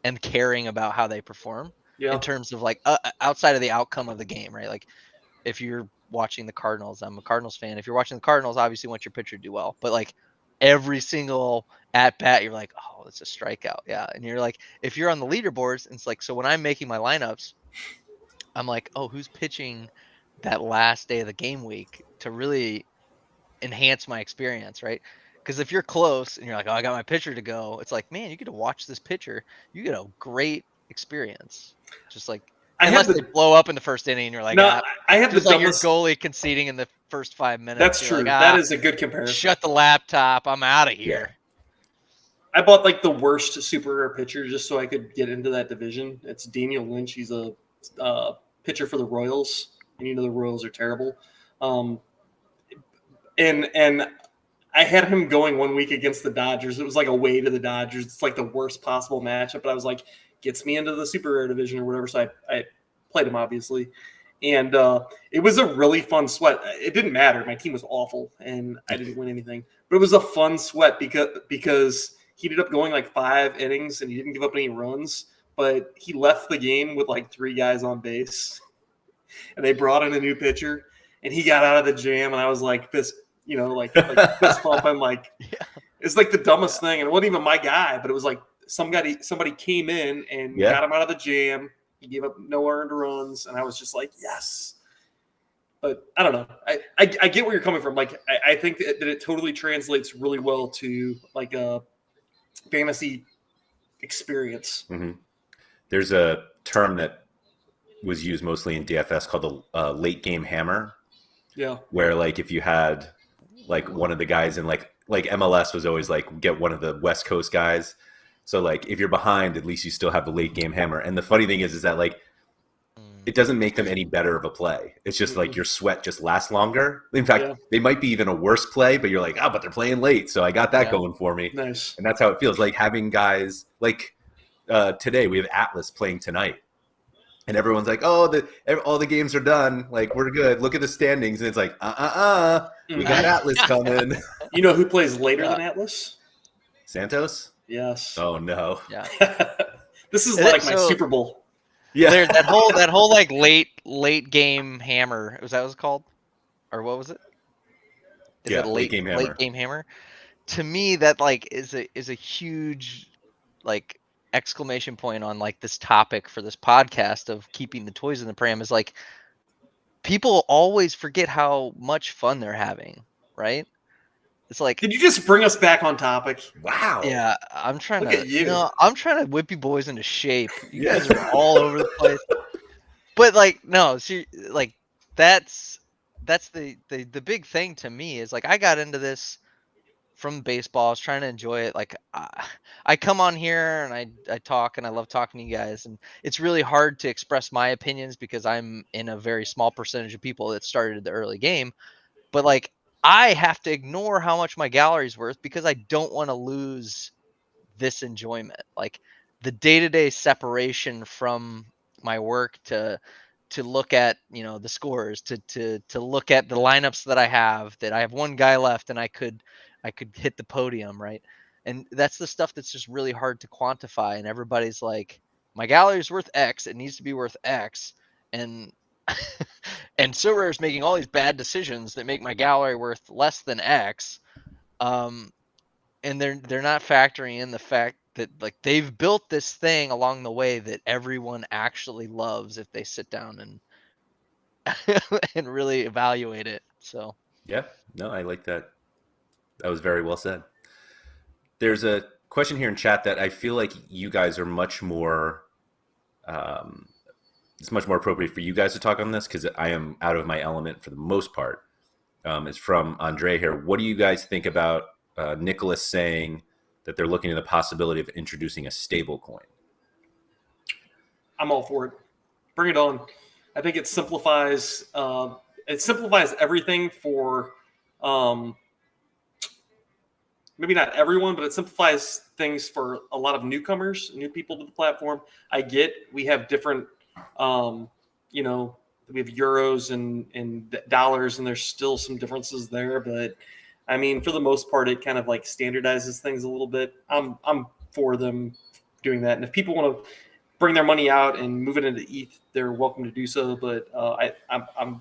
and caring about how they perform in terms of like outside of the outcome of the game, right? Like if you're watching the Cardinals, I'm a Cardinals fan. If you're watching the Cardinals, obviously you want your pitcher to do well. But like every single at bat, you're like, oh, it's a strikeout. Yeah. And you're like, if you're on the leaderboards, it's like, so when I'm making my lineups, I'm like, oh, who's pitching that last day of the game week to really enhance my experience, right? Because if you're close and you're like, oh, I got my pitcher to go, it's like, man, you get to watch this pitcher. You get a great experience. Just like, unless they blow up in the first inning and you're like, no, I have just the like dumbest... your goallie conceding in the first 5 minutes. That's you're true. Like, that is a good comparison. Shut the laptop. I'm out of here. I bought like the worst super rare pitcher just so I could get into that division. It's Daniel Lynch. He's a pitcher for the Royals, and you know the Royals are terrible. And I had him going 1 week against the Dodgers. It was like away to the Dodgers. It's like the worst possible matchup. But I was like, gets me into the super rare division or whatever. So I played him, obviously. And it was a really fun sweat. It didn't matter. My team was awful, and I didn't win anything. But it was a fun sweat because he ended up going like 5 innings, and he didn't give up any runs. But he left the game with like 3 guys on base. And they brought in a new pitcher, and he got out of the jam, and I was like fist pumping. Like, it's like the dumbest thing. And it wasn't even my guy, but it was like somebody came in and got him out of the jam. He gave up no earned runs, and I was just like, yes. But I don't know. I get where you're coming from. Like, I think that it totally translates really well to like a fantasy experience. Mm-hmm. There's a term that was used mostly in DFS called the late game hammer. Yeah. Where like if you had like one of the guys in like MLS was always like get one of the West Coast guys. So like if you're behind, at least you still have the late game hammer. And the funny thing is that like it doesn't make them any better of a play. It's just like your sweat just lasts longer. In fact, they might be even a worse play, but you're like, oh, but they're playing late. So I got that going for me. Nice. And that's how it feels like having guys like today we have Atlas playing tonight. And everyone's like, oh, all the games are done. Like, we're good. Look at the standings. And it's like, we got Atlas coming. You know who plays later than Atlas? Santos? Yes. Oh, no. Yeah. This is like my Super Bowl. Yeah. That whole like late game hammer. Was that what it's called? Or what was it? Is it late game hammer. Late game hammer. To me, that like is a huge like exclamation point on like this topic for this podcast of keeping the toys in the pram is like people always forget how much fun they're having, right? It's like, did you just bring us back on topic? Wow. Yeah, I'm trying Look to, at you. I'm trying to whip you boys into shape. You guys are all over the place. But like, no, see, like that's the big thing to me is like I got into this from baseball. I was trying to enjoy it. Like I come on here and I talk and I love talking to you guys, and it's really hard to express my opinions because I'm in a very small percentage of people that started the early game. But like I have to ignore how much my gallery's worth because I don't want to lose this enjoyment. Like the day-to-day separation from my work to look at, the scores, to look at the lineups that I have one guy left and I could hit the podium, right? And that's the stuff that's just really hard to quantify. And everybody's like, my gallery is worth X. It needs to be worth X. And and Sorare is making all these bad decisions that make my gallery worth less than X. And they're not factoring in the fact that like they've built this thing along the way that everyone actually loves if they sit down and and really evaluate it. So yeah, no, I like that. That was very well said. There's a question here in chat that I feel like you guys are much more it's much more appropriate for you guys to talk on this because I am out of my element for the most part. It's from Andre here. What do you guys think about Nicholas saying that they're looking at the possibility of introducing a stable coin? I'm all for it. Bring it on. I think it simplifies everything for maybe not everyone, but it simplifies things for a lot of newcomers, new people to the platform. I get we have different You know, we have euros and dollars, and there's still some differences there. But I mean, for the most part, it kind of like standardizes things a little bit. I'm for them doing that, and if people want to bring their money out and move it into ETH, they're welcome to do so. But I'm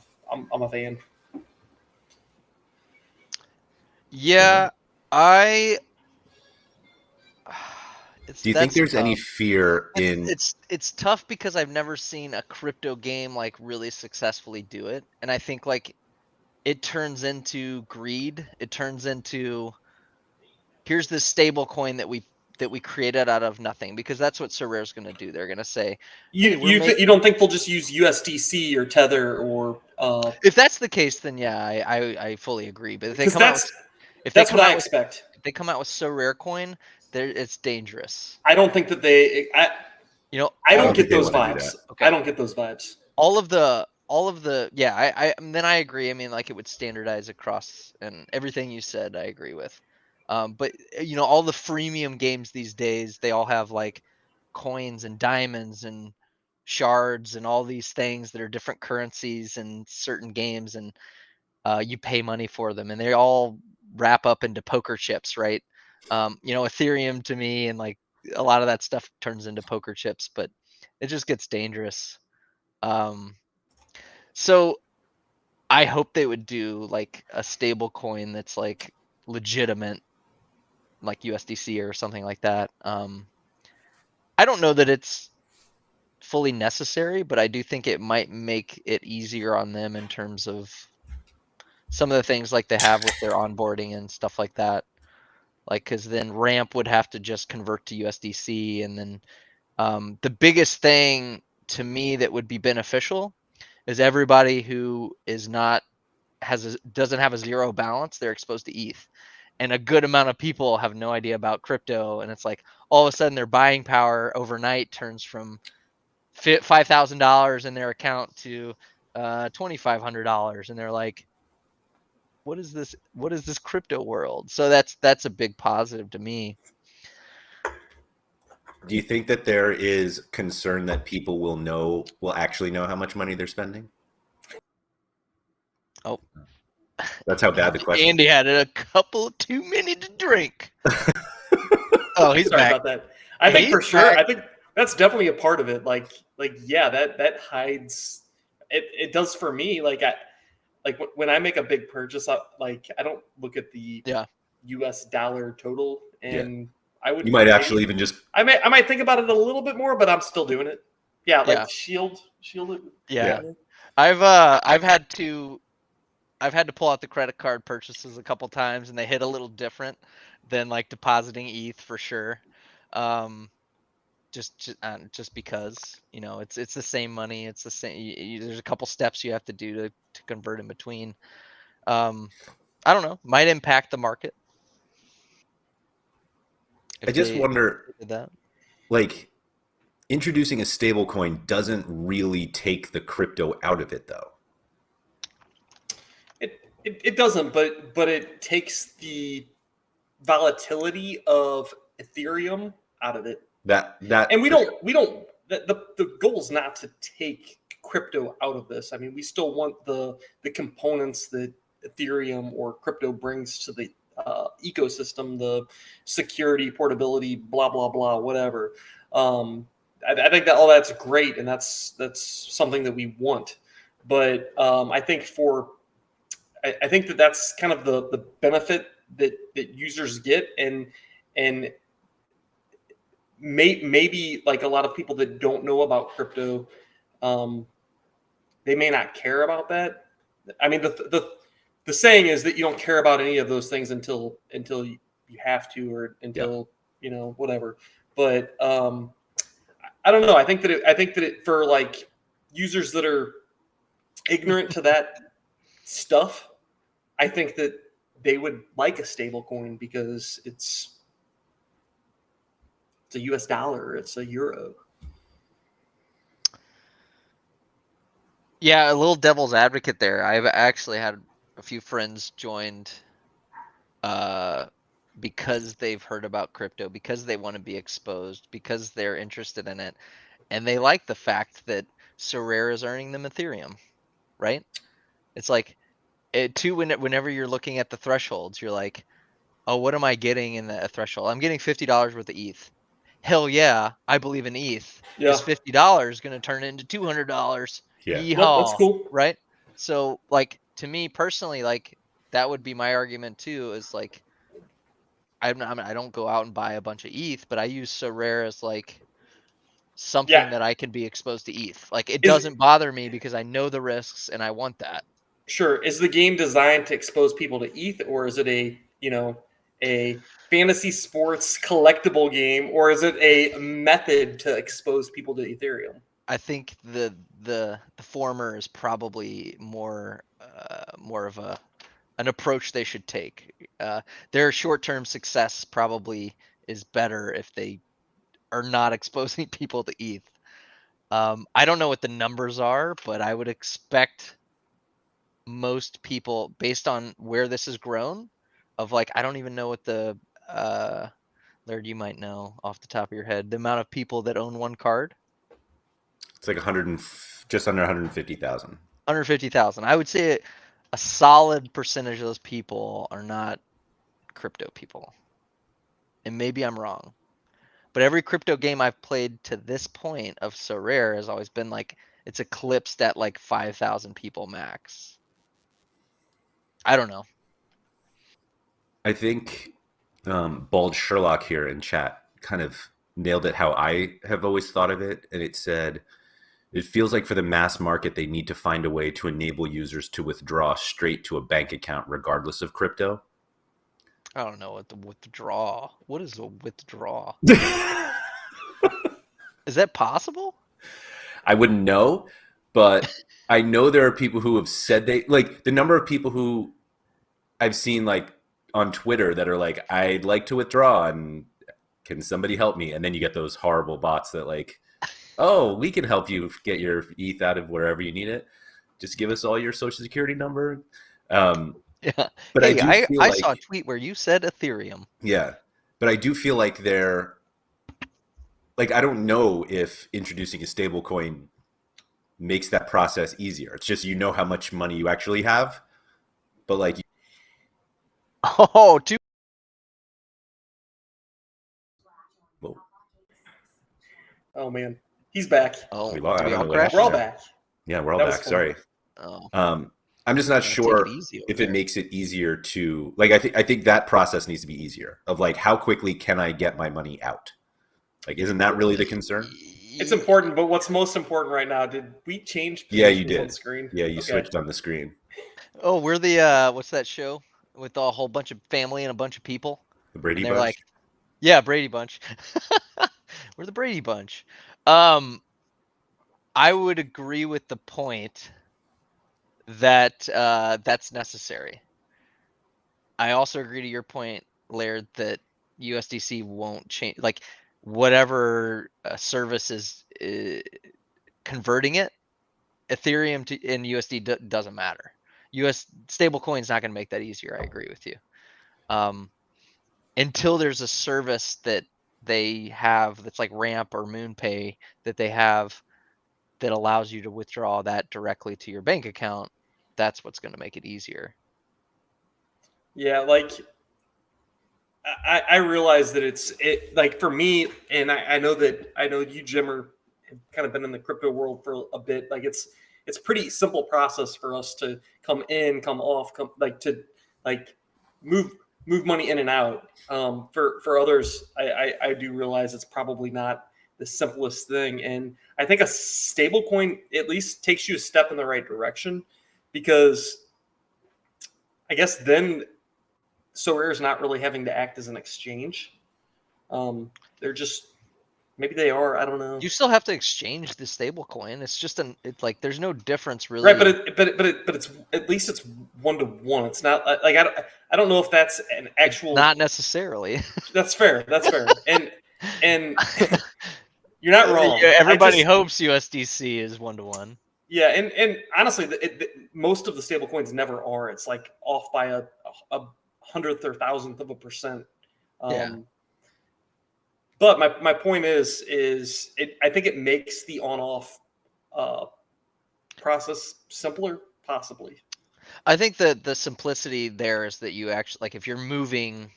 a fan. Yeah, I. Do you think there's any fear in? It's tough because I've never seen a crypto game like really successfully do it, and I think like it turns into greed. It turns into, here's this stable coin that we created out of nothing, because that's what Sorare's going to do. They're going to say, hey, You don't think they'll just use USDC or Tether or if that's the case, then yeah, I fully agree. But if they because come out with, that's what I expect. if they come out with Sorare coin, it's dangerous. I don't think that they. I don't get those vibes. Okay. I don't get those vibes. All of the yeah, then I agree. I mean, like, it would standardize across, and everything you said I agree with. But all the freemium games these days, they all have like coins and diamonds and shards and all these things that are different currencies in certain games, and you pay money for them, and they all wrap up into poker chips, right? Ethereum to me, and like a lot of that stuff turns into poker chips, but it just gets dangerous. So I hope they would do like a stable coin that's like legitimate, like USDC or something like that. I don't know that it's fully necessary, but I do think it might make it easier on them in terms of some of the things like they have with their onboarding and stuff like that. Like, because then Ramp would have to just convert to USDC, and then the biggest thing to me that would be beneficial is everybody who is not doesn't have a zero balance, they're exposed to ETH. And a good amount of people have no idea about crypto, and it's like all of a sudden their buying power overnight turns from $5,000 in their account to $2,500, and they're like, what is this crypto world? So that's a big positive to me. Do you think that there is concern that people will actually know how much money they're spending? Oh, that's how bad the question. Andy had a couple too many to drink. Oh, he's sorry back. about that. I think for sure. I think that's definitely a part of it. Like yeah, that hides. It does for me. Like when I make a big purchase, I don't look at the US dollar total, and I would. You might actually even just. I might think about it a little bit more, but I'm still doing it. Yeah, like shield it. Yeah. I've had to pull out the credit card purchases a couple times, and they hit a little different than like depositing ETH for sure. Just because it's the same money, it's the same. There's a couple steps you have to do to convert in between. I don't know, might impact the market. I just wonder, like, introducing a stable coin doesn't really take the crypto out of it, though. It doesn't, but it takes the volatility of Ethereum out of it. And we don't. The goal is not to take crypto out of this. I mean, we still want the components that Ethereum or crypto brings to the ecosystem, the security, portability, blah blah blah, whatever. I think that all that's great, and that's something that we want. But I think that's kind of the benefit that users get, and maybe like a lot of people that don't know about crypto, they may not care about that. I mean, the saying is that you don't care about any of those things until you have to, or until whatever. But I don't know. I think that it for like users that are ignorant to that stuff, I think that they would like a stable coin because it's a US dollar, it's a euro. Yeah, a little devil's advocate there. I've actually had a few friends joined because they've heard about crypto, because they want to be exposed, because they're interested in it, and they like the fact that Sorare is earning them Ethereum, right? It's like whenever you're looking at the thresholds, you're like, oh, what am I getting in the threshold? I'm getting $50 worth of ETH. Hell yeah, I believe in ETH. Yeah. Is $50 going to turn into $200? Yeah. Nope, that's Yeehaw, cool. right? So, like, to me personally, like, that would be my argument too. Is like, I don't go out and buy a bunch of ETH, but I use Sorare as like something that I can be exposed to ETH. Like, it doesn't bother me because I know the risks and I want that. Sure. Is the game designed to expose people to ETH, or is it a fantasy sports collectible game, or is it a method to expose people to Ethereum? I think the former is probably more of an approach they should take. Their short-term success probably is better if they are not exposing people to ETH. I don't know what the numbers are, but I would expect most people, based on where this has grown, of like, I don't even know what the Laird, you might know off the top of your head, the amount of people that own one card. It's like just under 150,000. 150,000. I would say a solid percentage of those people are not crypto people. And maybe I'm wrong. But every crypto game I've played to this point of Sorare has always been like, it's eclipsed at like 5,000 people max. I don't know. I think Bald Sherlock here in chat kind of nailed it how I have always thought of it. And it said, it feels like for the mass market, they need to find a way to enable users to withdraw straight to a bank account regardless of crypto. I don't know what the withdraw. What is a withdraw? Is that possible? I wouldn't know, but I know there are people who have said like the number of people who I've seen like on Twitter that are like, I'd like to withdraw and can somebody help me? And then you get those horrible bots that like, oh, we can help you get your ETH out of wherever you need it. Just give us all your social security number. Yeah. But hey, I do feel I like, saw a tweet where you said Ethereum. yeah, but I do feel like they're like, I don't know if introducing a stable coin makes that process easier. It's just, you know how much money you actually have, but like, Oh, two. well, Oh man, he's back. Oh, we did lost. I we don't all know what crash? We're all happened there. back. Yeah, we're all That was back. fun. Sorry. Oh, I'm just not take sure it easy over if there. it makes it easier to like. I think that process needs to be easier. Of like, how quickly can I get my money out? Like, isn't that really the concern? It's important, but what's most important right now? Did we change Yeah, positions you did. on the screen? Yeah, you Okay. switched on the screen. Oh, we're the what's that show with a whole bunch of family and a bunch of people? The Brady And they're Bunch. like, yeah, Brady Bunch. We're the Brady Bunch. I would agree with the point that that's necessary. I also agree to your point, Laird, that USDC won't change. Like, whatever service is converting it, Ethereum to and USD doesn't matter. US stablecoin is not going to make that easier. I agree with you. Until there's a service that they have that's like Ramp or MoonPay that they have that allows you to withdraw that directly to your bank account, that's what's going to make it easier. Yeah, like I realize that it like for me, and I know you, Jim, have kind of been in the crypto world for a bit. Like it's a pretty simple process for us to come in, come off, to move money in and out. For others, I do realize it's probably not the simplest thing, and I think a stable coin at least takes you a step in the right direction, because I guess then Sorare is not really having to act as an exchange. They're just, maybe they are. I don't know. You still have to exchange the stable coin. It's just it's like there's no difference really. Right, but it's at least it's 1-to-1. It's not like I don't know if that's an actual. Not necessarily. That's fair. That's fair. And you're not wrong. Everybody hopes USDC is 1-to-1. Yeah, and honestly, most of the stable coins never are. It's like off by a hundredth or thousandth of a percent. Yeah. But my point is I think it makes the on-off process simpler, possibly. I think that the simplicity there is that you actually, like, if you're moving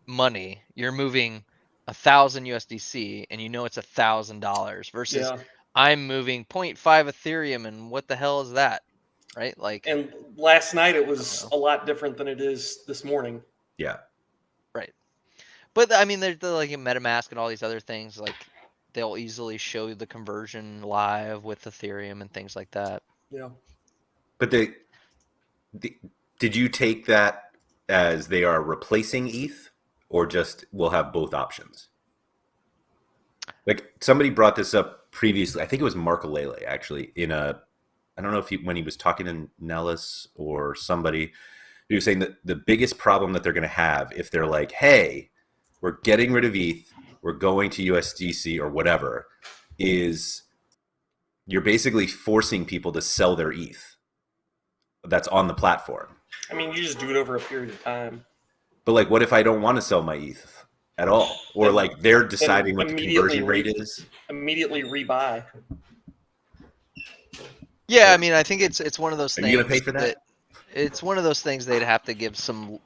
money, you're moving 1,000 USDC and you know it's $1,000 versus Yeah. I'm moving 0.5 Ethereum and what the hell is that? Right? Like, And last night it was know. a lot different than it is this morning. Yeah. right. But I mean, there's like MetaMask and all these other things, like they'll easily show the conversion live with Ethereum and things like that. Yeah. But did you take that as they are replacing ETH, or just we'll have both options? Like somebody brought this up previously. I think it was Marketability actually I don't know if when he was talking to Nellis or somebody, he was saying that the biggest problem that they're going to have if they're like, hey, we're getting rid of ETH, we're going to USDC or whatever, is you're basically forcing people to sell their ETH that's on the platform. I mean, you just do it over a period of time. But like, what if I don't want to sell my ETH at all? Or Then- like they're deciding what the immediately conversion rate is? Immediately rebuy. Yeah, I mean, I think it's one of those Are things. you gonna pay for that? It's one of those things they'd have to give some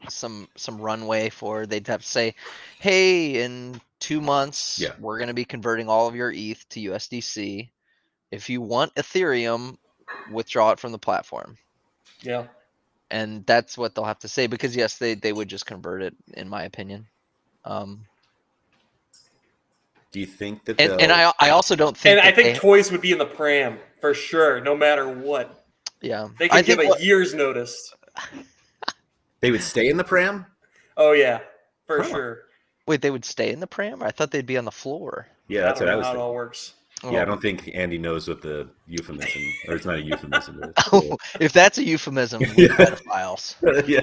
runway for. They'd have to say, hey, in 2 months, Yeah. we're going to be converting all of your ETH to USDC. If you want Ethereum, withdraw it from the platform. Yeah. And that's what they'll have to say, because yes, they would just convert it, in my opinion. Do you think that And I also don't think. And I think toys would be in the pram for sure, no matter what. Yeah, They could give a year's notice. they would stay in the pram? Oh yeah, for Huh. sure. Wait, they would stay in the pram? I thought they'd be on the floor. Yeah, that's I what don't I know was how it thinking. all works. Yeah, I Oh. don't think Andy knows what the euphemism, or it's not a euphemism. But it's Oh, if that's a euphemism, we're Yeah. pedophiles. Yeah.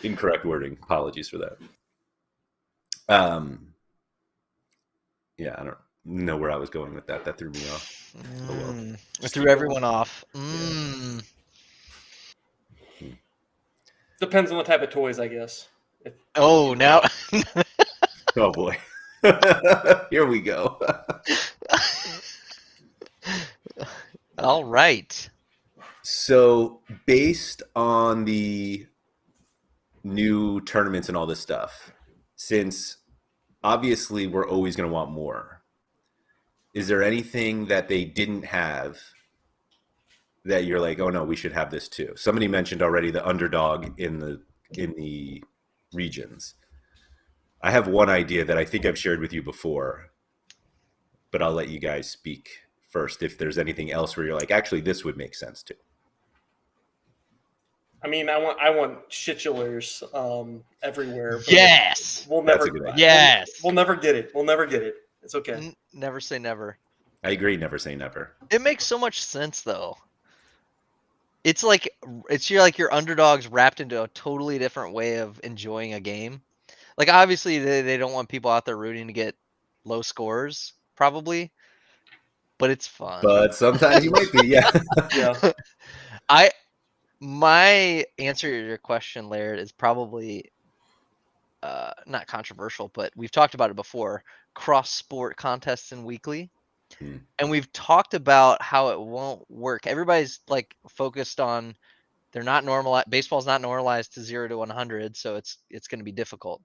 Incorrect wording. Apologies for that. Yeah, I don't know where I was going with that. That threw me off. Oh, well. It threw everyone off. Mm. Depends on the type of toys, I guess. Oh, now. Oh boy. Here we go. All right. So, based on the new tournaments and all this stuff, since obviously we're always going to want more, is there anything that they didn't have that you're like, oh no, we should have this too? Somebody mentioned already the Underdog in the regions. I have one idea that I think I've shared with you before, but I'll let you guys speak first if there's anything else where you're like, actually, this would make sense too. I mean, I want shitulars everywhere. but Yes. We'll That's never. a good idea. Yes. We'll never get it. We'll never get it. It's okay. Never say never. I agree. Never say never. It makes so much sense, though. It's like your Underdogs wrapped into a totally different way of enjoying a game. Like, obviously, they don't want people out there rooting to get low scores, probably, but it's fun. But sometimes you might be, yeah. Yeah. My answer to your question, Laird, is probably not controversial, but we've talked about it before. Cross-sport contests in weekly. And we've talked about how it won't work. Everybody's like focused on they're not normalized. Baseball's not normalized to 0 to 100, so it's going to be difficult.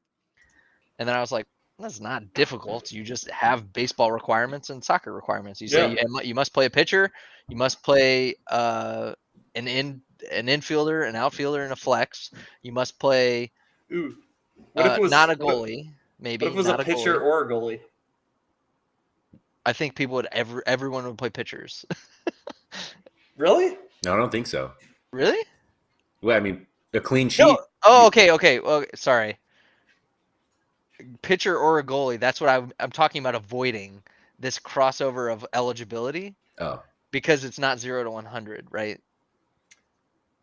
And then I was like, that's not difficult. You just have baseball requirements and soccer requirements. You say you must play a pitcher, you must play an infielder, an outfielder, and a flex. You must play Ooh. What if it was not a goalie, maybe. What if it was not a pitcher goalie. or a goalie? I think people would everyone would play pitchers. Really? No, I don't think so. Really? Well, I mean, a clean sheet. No. Oh, okay. Well, sorry. Pitcher or a goalie. That's what I'm talking about, avoiding this crossover of eligibility. Oh. Because it's not 0 to 100, right?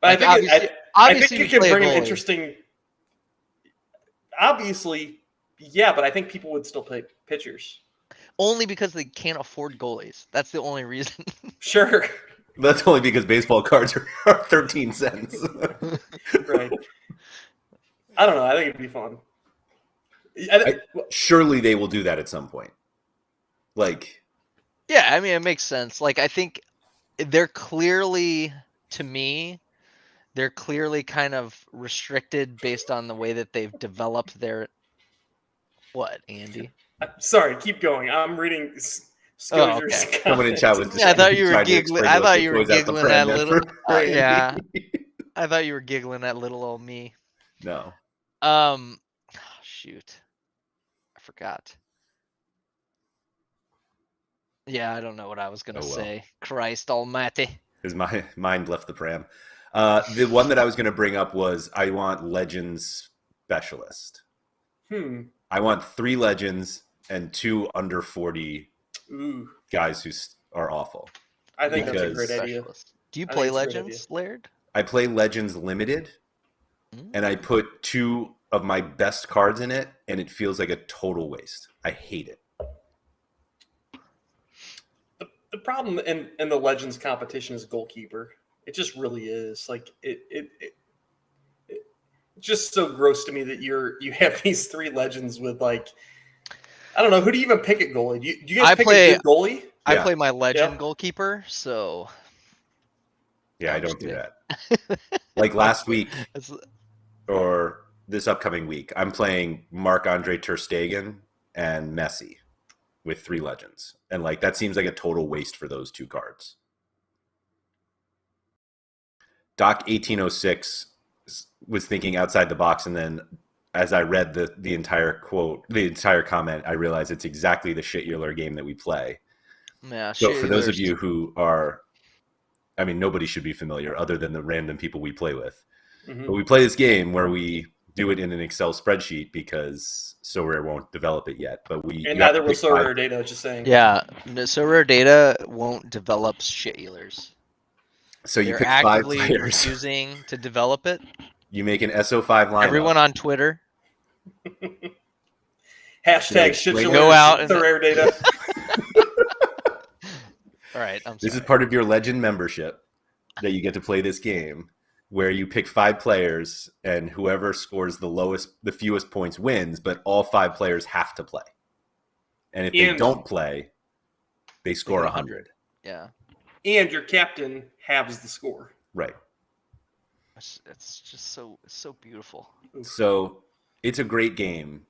But Like, I think obviously it you can play a bring an goalie. interesting. Obviously, yeah, but I think people would still play pitchers. Only because they can't afford goalies. That's the only reason. Sure. That's only because baseball cards are 13 cents. Right. I don't know. I think it'd be fun. Surely they will do that at some point. Like, Yeah, I mean, it makes sense. Like, I think they're clearly, to me, they're clearly kind of restricted based on the way that they've developed their. What, Andy? Sorry, keep going. I'm reading Oh, Scozier's okay. someone in chat was comment. Yeah, I thought you were trying to giggling. explain I to us thought what you were goes out the giggling pram at net little. for Yeah, Andy. I thought you were giggling at little old me. No. Shoot, I forgot. Yeah, I don't know what I was gonna Oh, well. say. Christ Almighty. Because my mind left the pram. The one that I was going to bring up was I want Legends Specialist. I want 3 Legends and 2 under 40 guys who are awful. I think that's a great idea. Do you play Legends, Laird? I play Legends Limited, and I put 2 of my best cards in it, and it feels like a total waste. I hate it. The problem in the Legends competition is goalkeeper. It just really is. Like it's just so gross to me that you have these 3 Legends with, like, I don't know, who do you even pick at goalie? Do you guys pick a good goalie? I play my Legend goalkeeper, so yeah, I don't do that. Like last week or this upcoming week, I'm playing Marc-Andre Ter Stegen and Messi with 3 Legends. And like that seems like a total waste for those 2 cards. Doc 1806 was thinking outside the box, and then as I read the entire quote, the entire comment, I realized it's exactly the shit-euler game that we play. Yeah, so for those of you who are, I mean, nobody should be familiar other than the random people we play with. But we play this game where we do it in an Excel spreadsheet because Sorare won't develop it yet. But neither will Sorare Data, just saying. Yeah, Sorare Data won't develop shit-eulers. So you They're pick 5 actively players. refusing to develop it. You make an SO5 lineup. Everyone on Twitter. Hashtag shit-euler. Go out and Sorare Data. All right, I'm sorry. This is part of your Legend membership that you get to play this game, where you pick 5 players and whoever scores the fewest points wins, but all 5 players have to play. And if they don't play, they score 100. Yeah. And your captain halves the score. Right. It's just so beautiful. So it's a great game,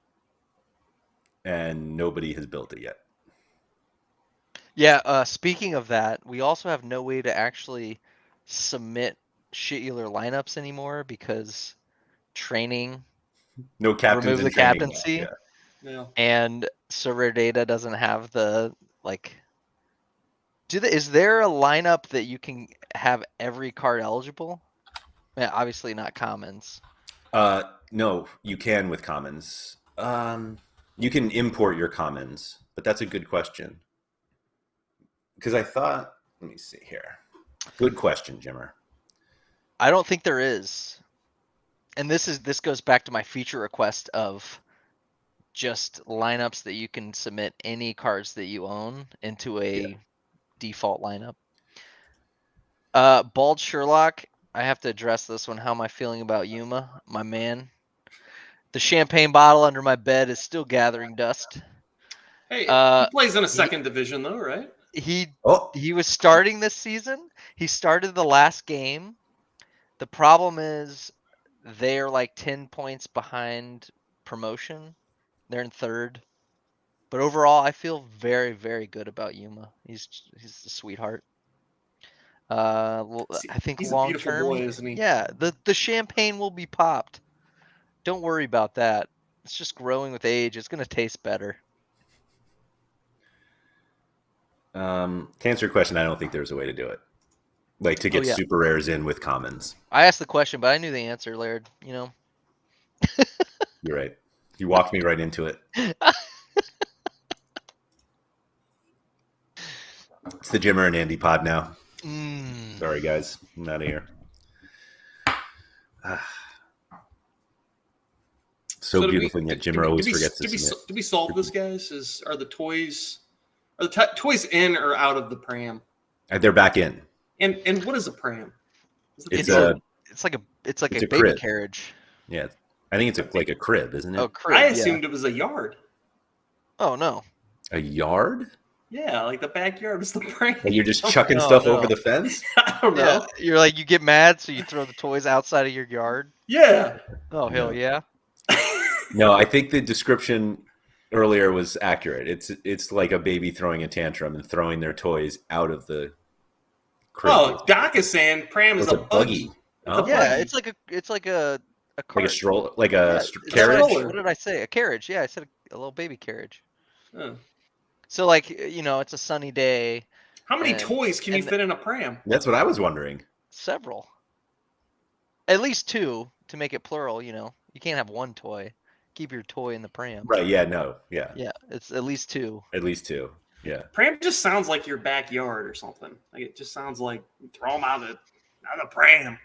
and nobody has built it yet. Yeah, speaking of that, we also have no way to actually submit shit-euler lineups anymore because training no captains remove the captaincy. Yeah. And Sorare Data doesn't have the is there a lineup that you can have every card eligible? Yeah, obviously not commons. No, you can with commons. You can import your commons, but that's a good question. Because I thought, let me see here. Good question, Jimmer. I don't think there is. And this goes back to my feature request of just lineups that you can submit any cards that you own into a default lineup. Bald Sherlock, I have to address this one. How am I feeling about Yuma, my man? The champagne bottle under my bed is still gathering dust. Hey, he plays in a second division though, right? He was starting this season. He started the last game. The problem is they're like 10 points behind promotion. They're in 3rd. But overall, I feel very, very good about Yuma. He's a sweetheart. I think he's long a beautiful term, boy, isn't he? Yeah, the champagne will be popped. Don't worry about that. It's just growing with age. It's gonna taste better. To answer your question, I don't think there's a way to do it. Like to get super rares in with commons. I asked the question, but I knew the answer, Laird. You know. You're right. You walked me right into it. It's the Jimmer and Andy pod now. Sorry, guys. I'm out of here. So beautiful, and yet Jimmer always forgets to submit. Do we solve this, guys? Are the toys in or out of the pram? They're back in. And what is a pram? It's like a baby crib. carriage. Yeah, I think it's like a crib, isn't it? Oh, crib. I assumed it was a yard. Oh no. A yard? Yeah, like the backyard is the pram. And you're just chucking No, stuff no. over the fence? I don't Yeah, know. you're like you get mad, so you throw the toys outside of your yard. Yeah. Oh hell No. yeah! No, I think the description earlier was accurate. It's like a baby throwing a tantrum and throwing their toys out of the crate. Oh, Doc is saying pram is It's a buggy. It's a Oh. Yeah, buggy. it's like a Like cart. a stroller, like Yeah, a it's carriage. stroller. What did I say? A carriage. Yeah, I said a little baby carriage. Oh. So like it's a sunny day. How many And- toys can you and- fit in a pram? That's what I was wondering. Several. At least two to make it plural. You can't have one toy. Keep your toy in the pram. Right? Yeah. No. Yeah. Yeah, it's at least two. At least two. Yeah. Pram just sounds like your backyard or something. Like it just sounds like throw them out of the pram.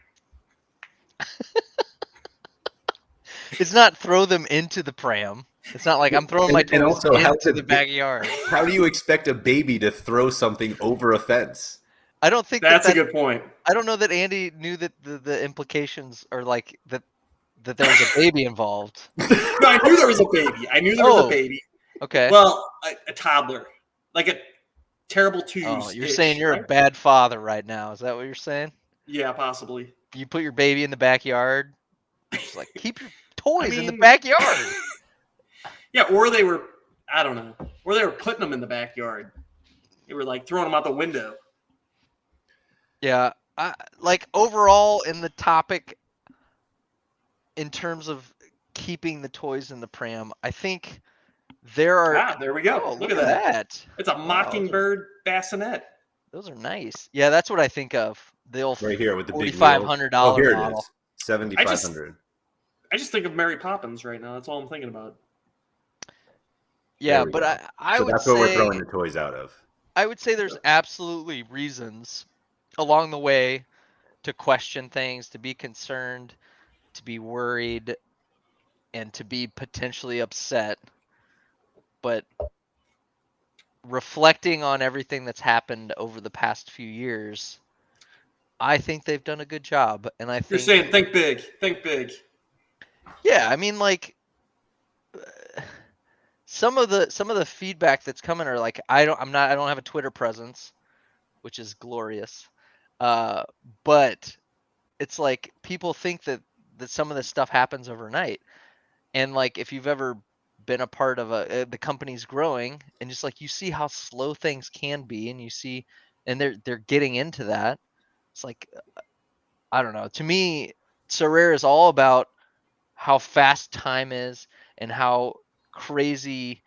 It's not throw them into the pram. It's not like I'm throwing my And toys also, how into could the it- backyard. How do you expect a baby to throw something over a fence? I don't think That's that, a good point. I don't know that Andy knew that the implications are like that there was a baby involved. No, I knew there was a baby. I knew there was Oh. a baby. Okay. Well, a toddler, like a terrible twos. Oh, you're saying you're a bad father right now. Is that what you're saying? Yeah, possibly. You put your baby in the backyard. Just like keep your toys in the mean- backyard. Yeah, or they were, I don't know, or they were putting them in the backyard. They were like throwing them out the window. Yeah, like overall in the topic, in terms of keeping the toys in the pram, I think there are. Ah, there we go. Oh, look at that. It's a Wow, mockingbird bassinet. those are nice. Yeah, that's what I think of. The old Right here with the big $4,500 Oh, here model. it is. 7,500. I just think of Mary Poppins right now. That's all I'm thinking about. Yeah, There we but go. I So would that's what we're say throwing the toys out of. I would say there's absolutely reasons along the way to question things, to be concerned, to be worried, and to be potentially upset. But reflecting on everything that's happened over the past few years, I think they've done a good job. And I You're think saying think big, think big. yeah, I mean like some of the feedback that's coming are like I don't have a Twitter presence, which is glorious. But it's like people think that some of this stuff happens overnight. And like if you've ever been a part of the company's growing and just like you see how slow things can be and you see and they're getting into that. It's like I don't know. To me, Sorare is all about how fast time is and how crazy,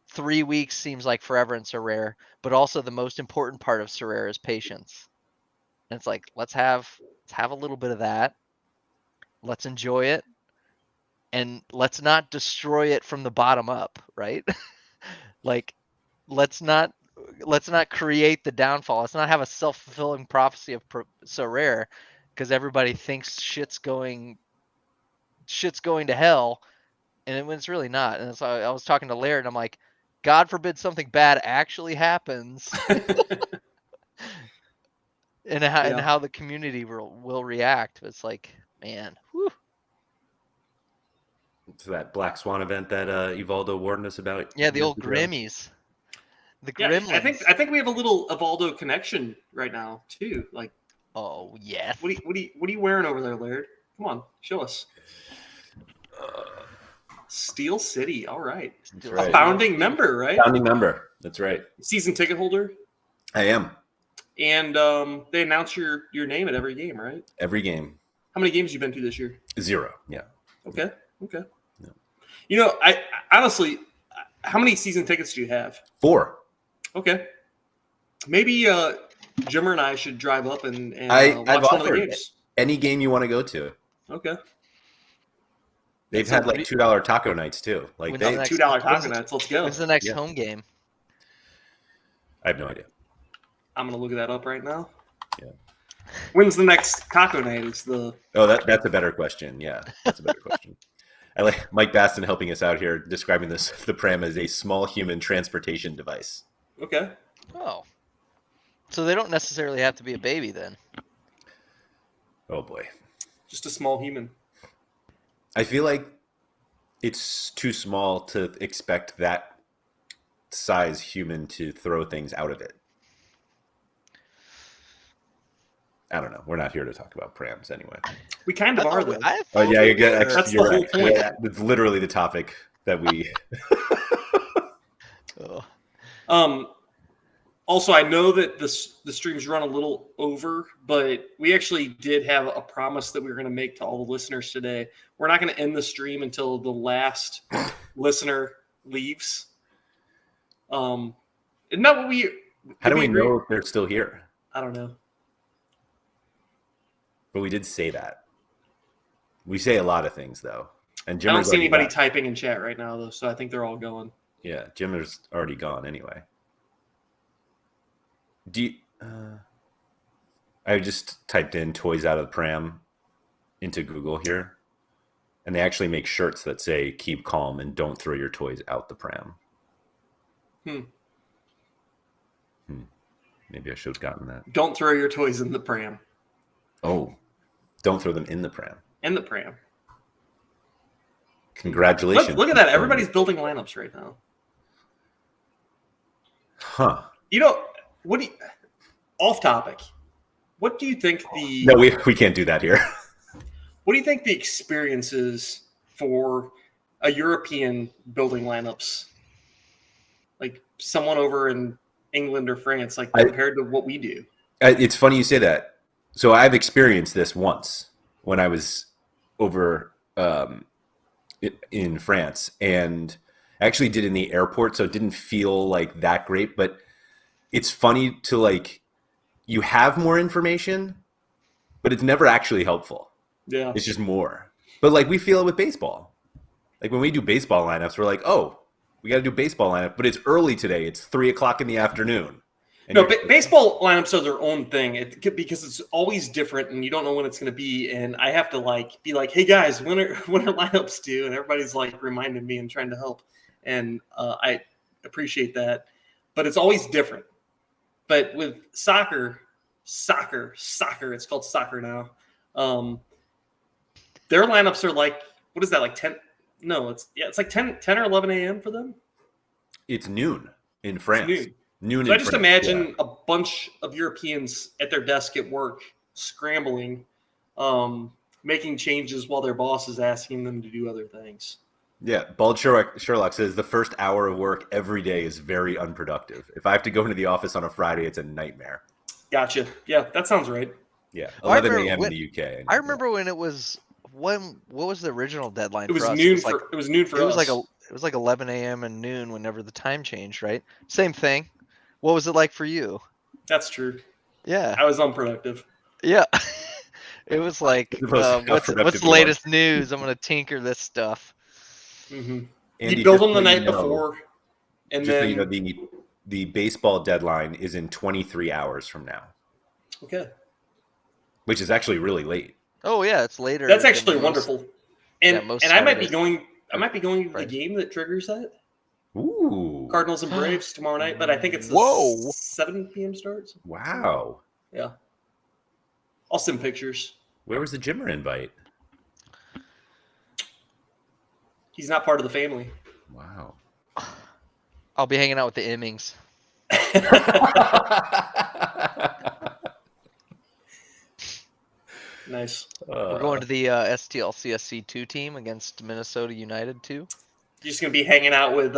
3 weeks seems like forever in Sorare, but also the most important part of Sorare is patience. And it's like, let's have a little bit of that. Let's enjoy it. And let's not destroy it from the bottom up, right? Like, let's not create the downfall. Let's not have a self-fulfilling prophecy of Sorare because everybody thinks shit's going to hell, and when it's really not. And so I was talking to Laird, and I'm like, God forbid something bad actually happens, and how the community will react. It's like, man, whew. To that Black Swan event that Evaldo warned us about. Yeah, the years old ago. Grimmies, the Yeah, Gremlins. I think we have a little Evaldo connection right now too. Like, Oh yes. what are you wearing over there, Laird? Come on, show us. Steel City. All right. That's Still- right. A founding member, right? Founding member. That's right. Season ticket holder. I am. And they announce your name at every game, right? Every game. How many games you been to this year? 0. Yeah. Okay. Yeah. I honestly, how many season tickets do you have? 4. Okay. Maybe Jimmer and I should drive up and I've watch one of the offered games. Any game you want to go to. Okay. They've So had what like do $2 taco nights too. Like When's they, the next- $2 taco when's the- nights. Let's go. When's the next Yeah. home game? I have no idea. I'm gonna look that up right now. Yeah. When's the next taco night? It's the Oh, that's a better question. Yeah, that's a better question. I like Mike Baston helping us out here, describing the pram as a small human transportation device. okay. Oh, so they don't necessarily have to be a baby then. Oh boy, Just a small human. I feel like it's too small to expect that size human to throw things out of it. I don't know. We're not here to talk about prams anyway. We kind of are, though. Oh yeah, you get. That's You're the whole right. point. Yeah, it's literally the topic that we. Also, I know that the streams run a little over, but we actually did have a promise that we were going to make to all the listeners today. We're not going to end the stream until the last listener leaves. Isn't that what we? How do we know if they're still here? I don't know. But we did say that. We say a lot of things though, and Jimmer's I don't see anybody left. typing in chat right now though, so I think they're all going. Yeah, Jimmer's already gone anyway. I just typed in toys out of the pram into Google here, and they actually make shirts that say keep calm and don't throw your toys out the pram. Maybe I should have gotten that. Don't throw your toys in the pram. Oh, don't throw them in the pram. In the pram. Congratulations. Look at that. Everybody's building lineups right now. Huh. You know, off topic. What do you think No, we can't do that here. What do you think the experience is for a European building lineups? Like someone over in England or France, like compared to what we do? It's funny you say that. So I've experienced this once when I was over in France, and I actually did in the airport, so it didn't feel like that great. But it's funny to like, you have more information, but it's never actually helpful. Yeah. It's just more. But like we feel it with baseball. Like when we do baseball lineups, we're like, oh, we got to do baseball lineup, but it's early today. It's 3:00 in the afternoon. And no, baseball lineups are their own thing because it's always different, and you don't know when it's going to be. And I have to be like, "Hey guys, when are lineups due?" And everybody's like reminding me and trying to help, and I appreciate that. But it's always different. But with soccer, it's called soccer now. Their lineups are like, what is that, like 10? No, it's like 10 or 11 a.m. for them. It's noon in France. Noon. So I just imagine a bunch of Europeans at their desk at work scrambling, making changes while their boss is asking them to do other things. Yeah, Bald Sherlock says the first hour of work every day is very unproductive. If I have to go into the office on a Friday, it's a nightmare. Gotcha. Yeah, that sounds right. Yeah, 11 a.m. in the UK. I remember when it was what was the original deadline? It was for us? noon. It was noon for us. It was like 11 a.m. and noon whenever the time changed, right? Same thing. What was it like for you? That's true. Yeah, I was unproductive. Yeah, it was like, what's the latest news? I'm gonna tinker this stuff. Mm-hmm. You build them the night before, and then so you know, the baseball deadline is in 23 hours from now. Okay, which is actually really late. Oh yeah, it's later. That's actually wonderful. And I might be going. I might be going to the Right. game that triggers that. Ooh, Cardinals and Braves tomorrow night, but I think it's a 7 p.m. start. Wow. Yeah. I'll send pictures. Where was the Jimmer invite? He's not part of the family. Wow. I'll be hanging out with the Immings. Nice. We're going to the STLCSC 2 team against Minnesota United 2. You're just gonna be hanging out with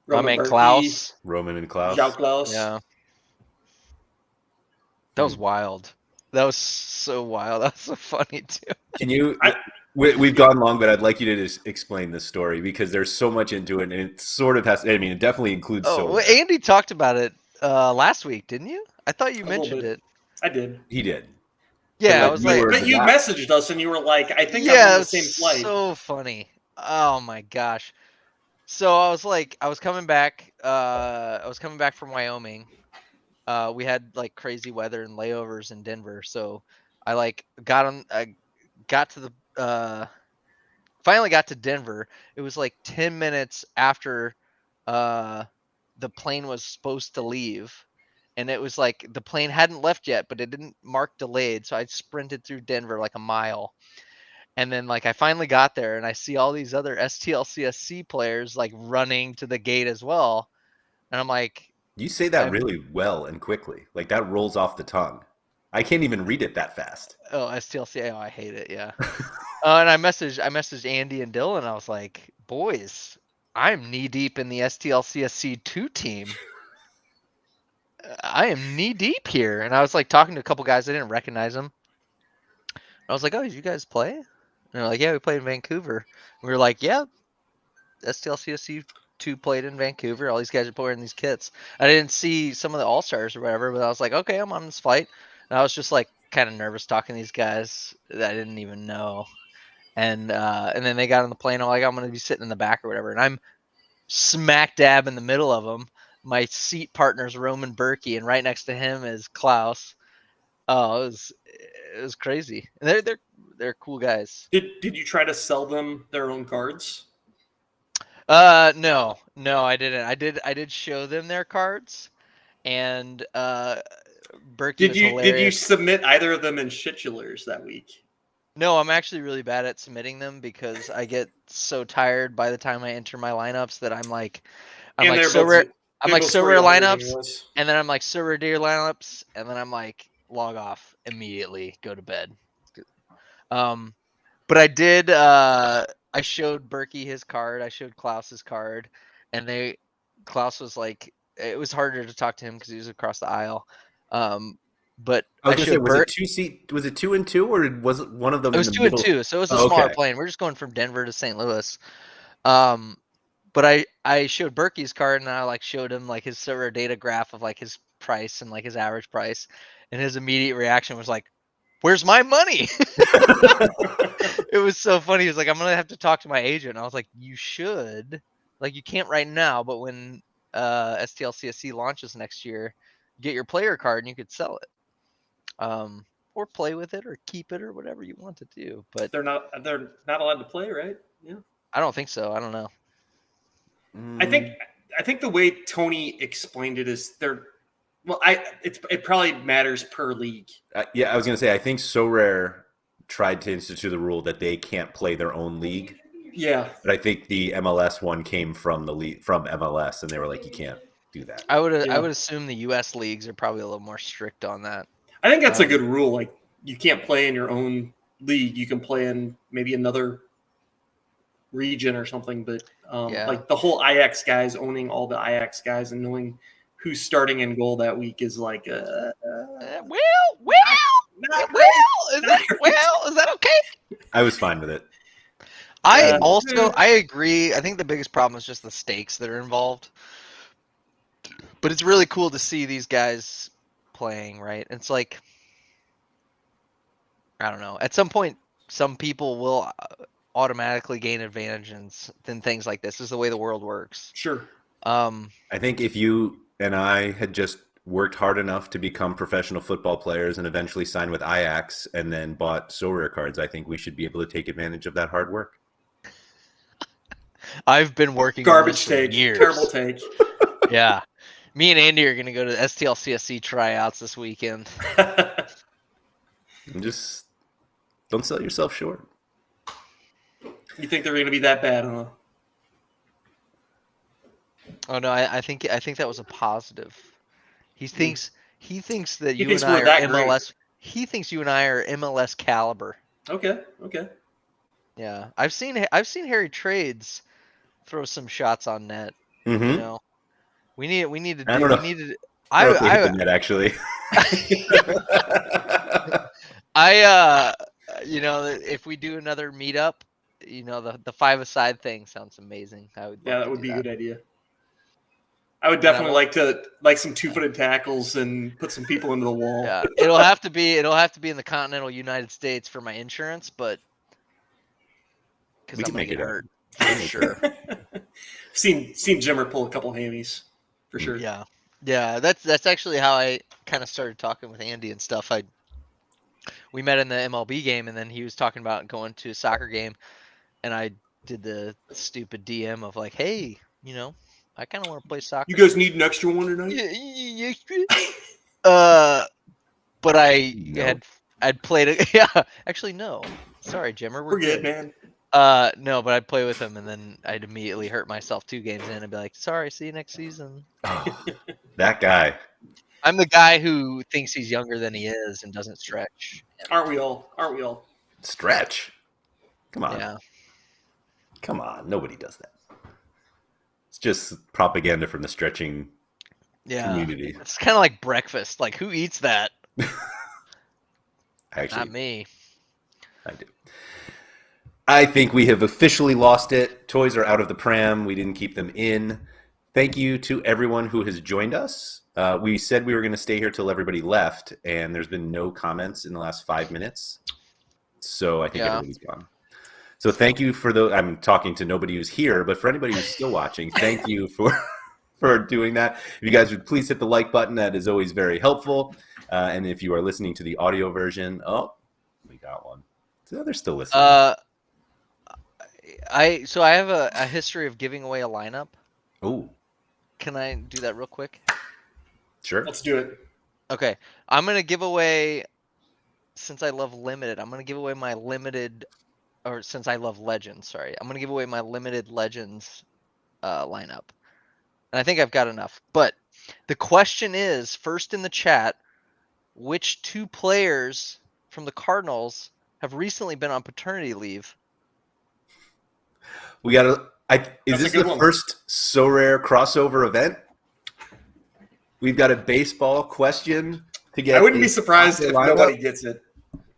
My man Klaus. Roman and Klaus. Jacques Klaus. Yeah. That was wild. That was so wild. That was so funny too. Can you? We've gone long, but I'd like you to just explain this story because there's so much into it, and it sort of has. I mean, it definitely includes. Well, Andy talked about it last week, didn't you? I thought you mentioned it. I did. He did. Yeah, I was like, but you messaged us and you were like, I think I'm on the same flight. So funny. Oh my gosh. So I was coming back. I was coming back from Wyoming. We had like crazy weather and layovers in Denver. So I finally got to Denver. It was like 10 minutes after the plane was supposed to leave. And it was like the plane hadn't left yet, but it didn't mark delayed. So I sprinted through Denver like a mile. And then like I finally got there and I see all these other STLCSC players like running to the gate as well. And I'm like, You say that really well and quickly. Like that rolls off the tongue. I can't even read it that fast. oh, STLC, oh, I hate it, yeah. And I messaged Andy and Dylan. I was like, boys, I'm knee deep in the STLCSC 2 team. I am knee deep here. And I was like talking to a couple guys, I didn't recognize them. I was like, oh, did you guys play? And they're like, yeah, we played in Vancouver. We were like, yeah, STLCSC 2 played in Vancouver. All these guys are wearing these kits. I didn't see some of the All-Stars or whatever, but I was like, okay, I'm on this flight. And I was just like kind of nervous talking to these guys that I didn't even know. And then they got on the plane. I'm like, I'm going to be sitting in the back or whatever. And I'm smack dab in the middle of them. My seat partner's Roman Berkey, and right next to him is Klaus. Oh, it was crazy. And they're cool guys. Did you try to sell them their own cards? No, I didn't. I did show them their cards, and Berkey was hilarious. Did you submit either of them in shitulars that week? No, I'm actually really bad at submitting them because I get so tired by the time I enter my lineups that I'm like so rare. I'm like so rare lineups, and then I'm like so rare deer lineups, and then I'm like log off immediately, go to bed. But I did. I showed Berkey his card. I showed Klaus's card, and Klaus was like, it was harder to talk to him because he was across the aisle. But I showed was it 2 seat? Was it 2 and 2, or was it one of them? It was 2 and 2, so it was a smaller plane. We're just going from Denver to St. Louis. But I showed Berkey's card, and I like showed him like his Sorare data graph of like his price and like his average price, and his immediate reaction was like, "Where's my money?" It was so funny. He was like, "I'm gonna have to talk to my agent." And I was like, "You should. Like, you can't right now, but when STLCSC launches next year, get your player card and you could sell it, or play with it, or keep it, or whatever you want to do." But they're not allowed to play, right? Yeah. I don't think so. I don't know. I think the way Tony explained it is it probably matters per league. Yeah, I was gonna say I think Sorare tried to institute the rule that they can't play their own league. Yeah, but I think the MLS one came from the league from MLS, and they were like, you can't do that. I would assume the U.S. leagues are probably a little more strict on that. I think that's a good rule. Like, you can't play in your own league. You can play in maybe another region or something, but like the whole Ajax guys owning all the Ajax guys and knowing who's starting in goal that week is like is that okay? I was fine with it. I agree. I think the biggest problem is just the stakes that are involved. But it's really cool to see these guys playing, right? It's like, I don't know. At some point, some people will automatically gain advantage in things like this. This is the way the world works. Sure. I think if you and I had just worked hard enough to become professional football players and eventually signed with Ajax and then bought Sorare cards, I think we should be able to take advantage of that hard work. I've been working garbage on this take, for years. terrible take. Yeah. Me and Andy are going to go to the STLCSC tryouts this weekend. Just don't sell yourself short. You think they're going to be that bad, huh? Oh no, I think that was a positive. He thinks that you thinks and I we're are that MLS. great. He thinks you and I are MLS caliber. Okay. Yeah, I've seen Harry Trades throw some shots on net. Mm-hmm. You know, we need to do. I don't know. We need to. I don't think the net actually. You know, if we do another meetup, you know, the 5-a-side thing sounds amazing. That would be a good idea. I would definitely like some 2-footed tackles and put some people into the wall. Yeah, it'll have to be in the continental United States for my insurance, but because I'm gonna get hurt for sure. seen Jimmer pull a couple hammies for sure. Yeah. That's actually how I kind of started talking with Andy and stuff. We met in the MLB game, and then he was talking about going to a soccer game, and I did the stupid DM of like, hey, you know, I kind of want to play soccer. You guys need an extra one tonight? But I'd played it. Yeah, actually, no. Sorry, Jimmer. We're good, man. No, but I'd play with him, and then I'd immediately hurt myself 2 games in and be like, sorry, see you next season. Oh, that guy. I'm the guy who thinks he's younger than he is and doesn't stretch. Aren't we all? Aren't we all? Stretch. Come on. Yeah. Come on. Nobody does that. It's just propaganda from the stretching community. It's kind of like breakfast. Like, who eats that? Actually, Not me. I do. I think we have officially lost it. Toys are out of the pram. We didn't keep them in. Thank you to everyone who has joined us. We said we were going to stay here till everybody left, and there's been no comments in the last 5 minutes. So I think everybody's gone. So thank you for the. I'm talking to nobody who's here, but for anybody who's still watching, thank you for doing that. If you guys would please hit the like button, that is always very helpful. And if you are listening to the audio version, we got one. So they're still listening. I have a history of giving away a lineup. Oh, Can I do that real quick? sure. Let's do it. Okay, I'm gonna give away. Since I love limited, I'm gonna give away my limited, or since I love legends. Sorry, I'm gonna give away my limited legends lineup, and I think I've got enough. But the question is, first in the chat, which 2 players from the Cardinals have recently been on paternity leave? We got to. Is That's this a good the one. first Sorare crossover event? We've got a baseball question to get. I wouldn't be surprised if lineup. nobody gets it,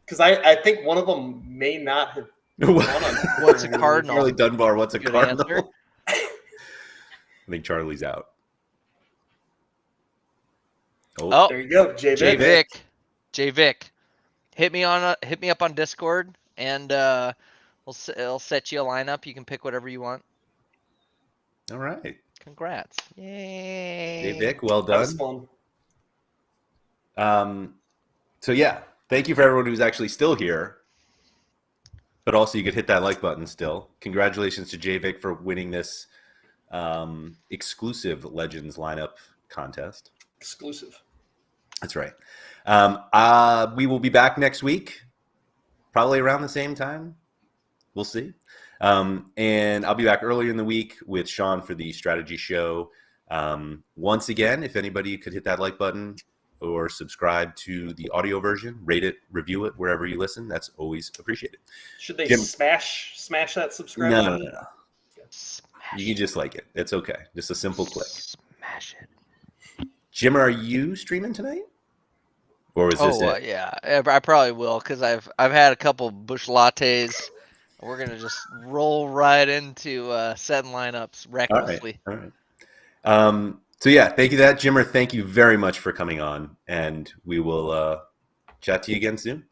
because I think one of them may not have gone on. What's a Cardinal? Charlie Dunbar. What's a Good Cardinal? answer. I think Charlie's out. Oh, There you go, J. J Vic. Vic, hit me up on Discord, and I'll set you a lineup. You can pick whatever you want. All right. Congrats! Yay! Hey Vic, well That was done. fun. So yeah, thank you for everyone who's actually still here. But also, you could hit that like button still. Congratulations to JVic for winning this exclusive Legends lineup contest. Exclusive. That's right. We will be back next week, probably around the same time. We'll see. And I'll be back earlier in the week with Sean for the strategy show. Once again, if anybody could hit that like button or subscribe to the audio version, rate it, review it wherever you listen, that's always appreciated. Should they Jim- smash that subscribe No, button? Smash you can just like it. It's okay. Just a simple click. Smash it. Jim, are you streaming tonight? Or was this it? Yeah, I probably will because I've had a couple bush lattes. We're gonna just roll right into setting lineups recklessly. All right. So yeah, thank you for that. Jimmer, thank you very much for coming on, and we will chat to you again soon.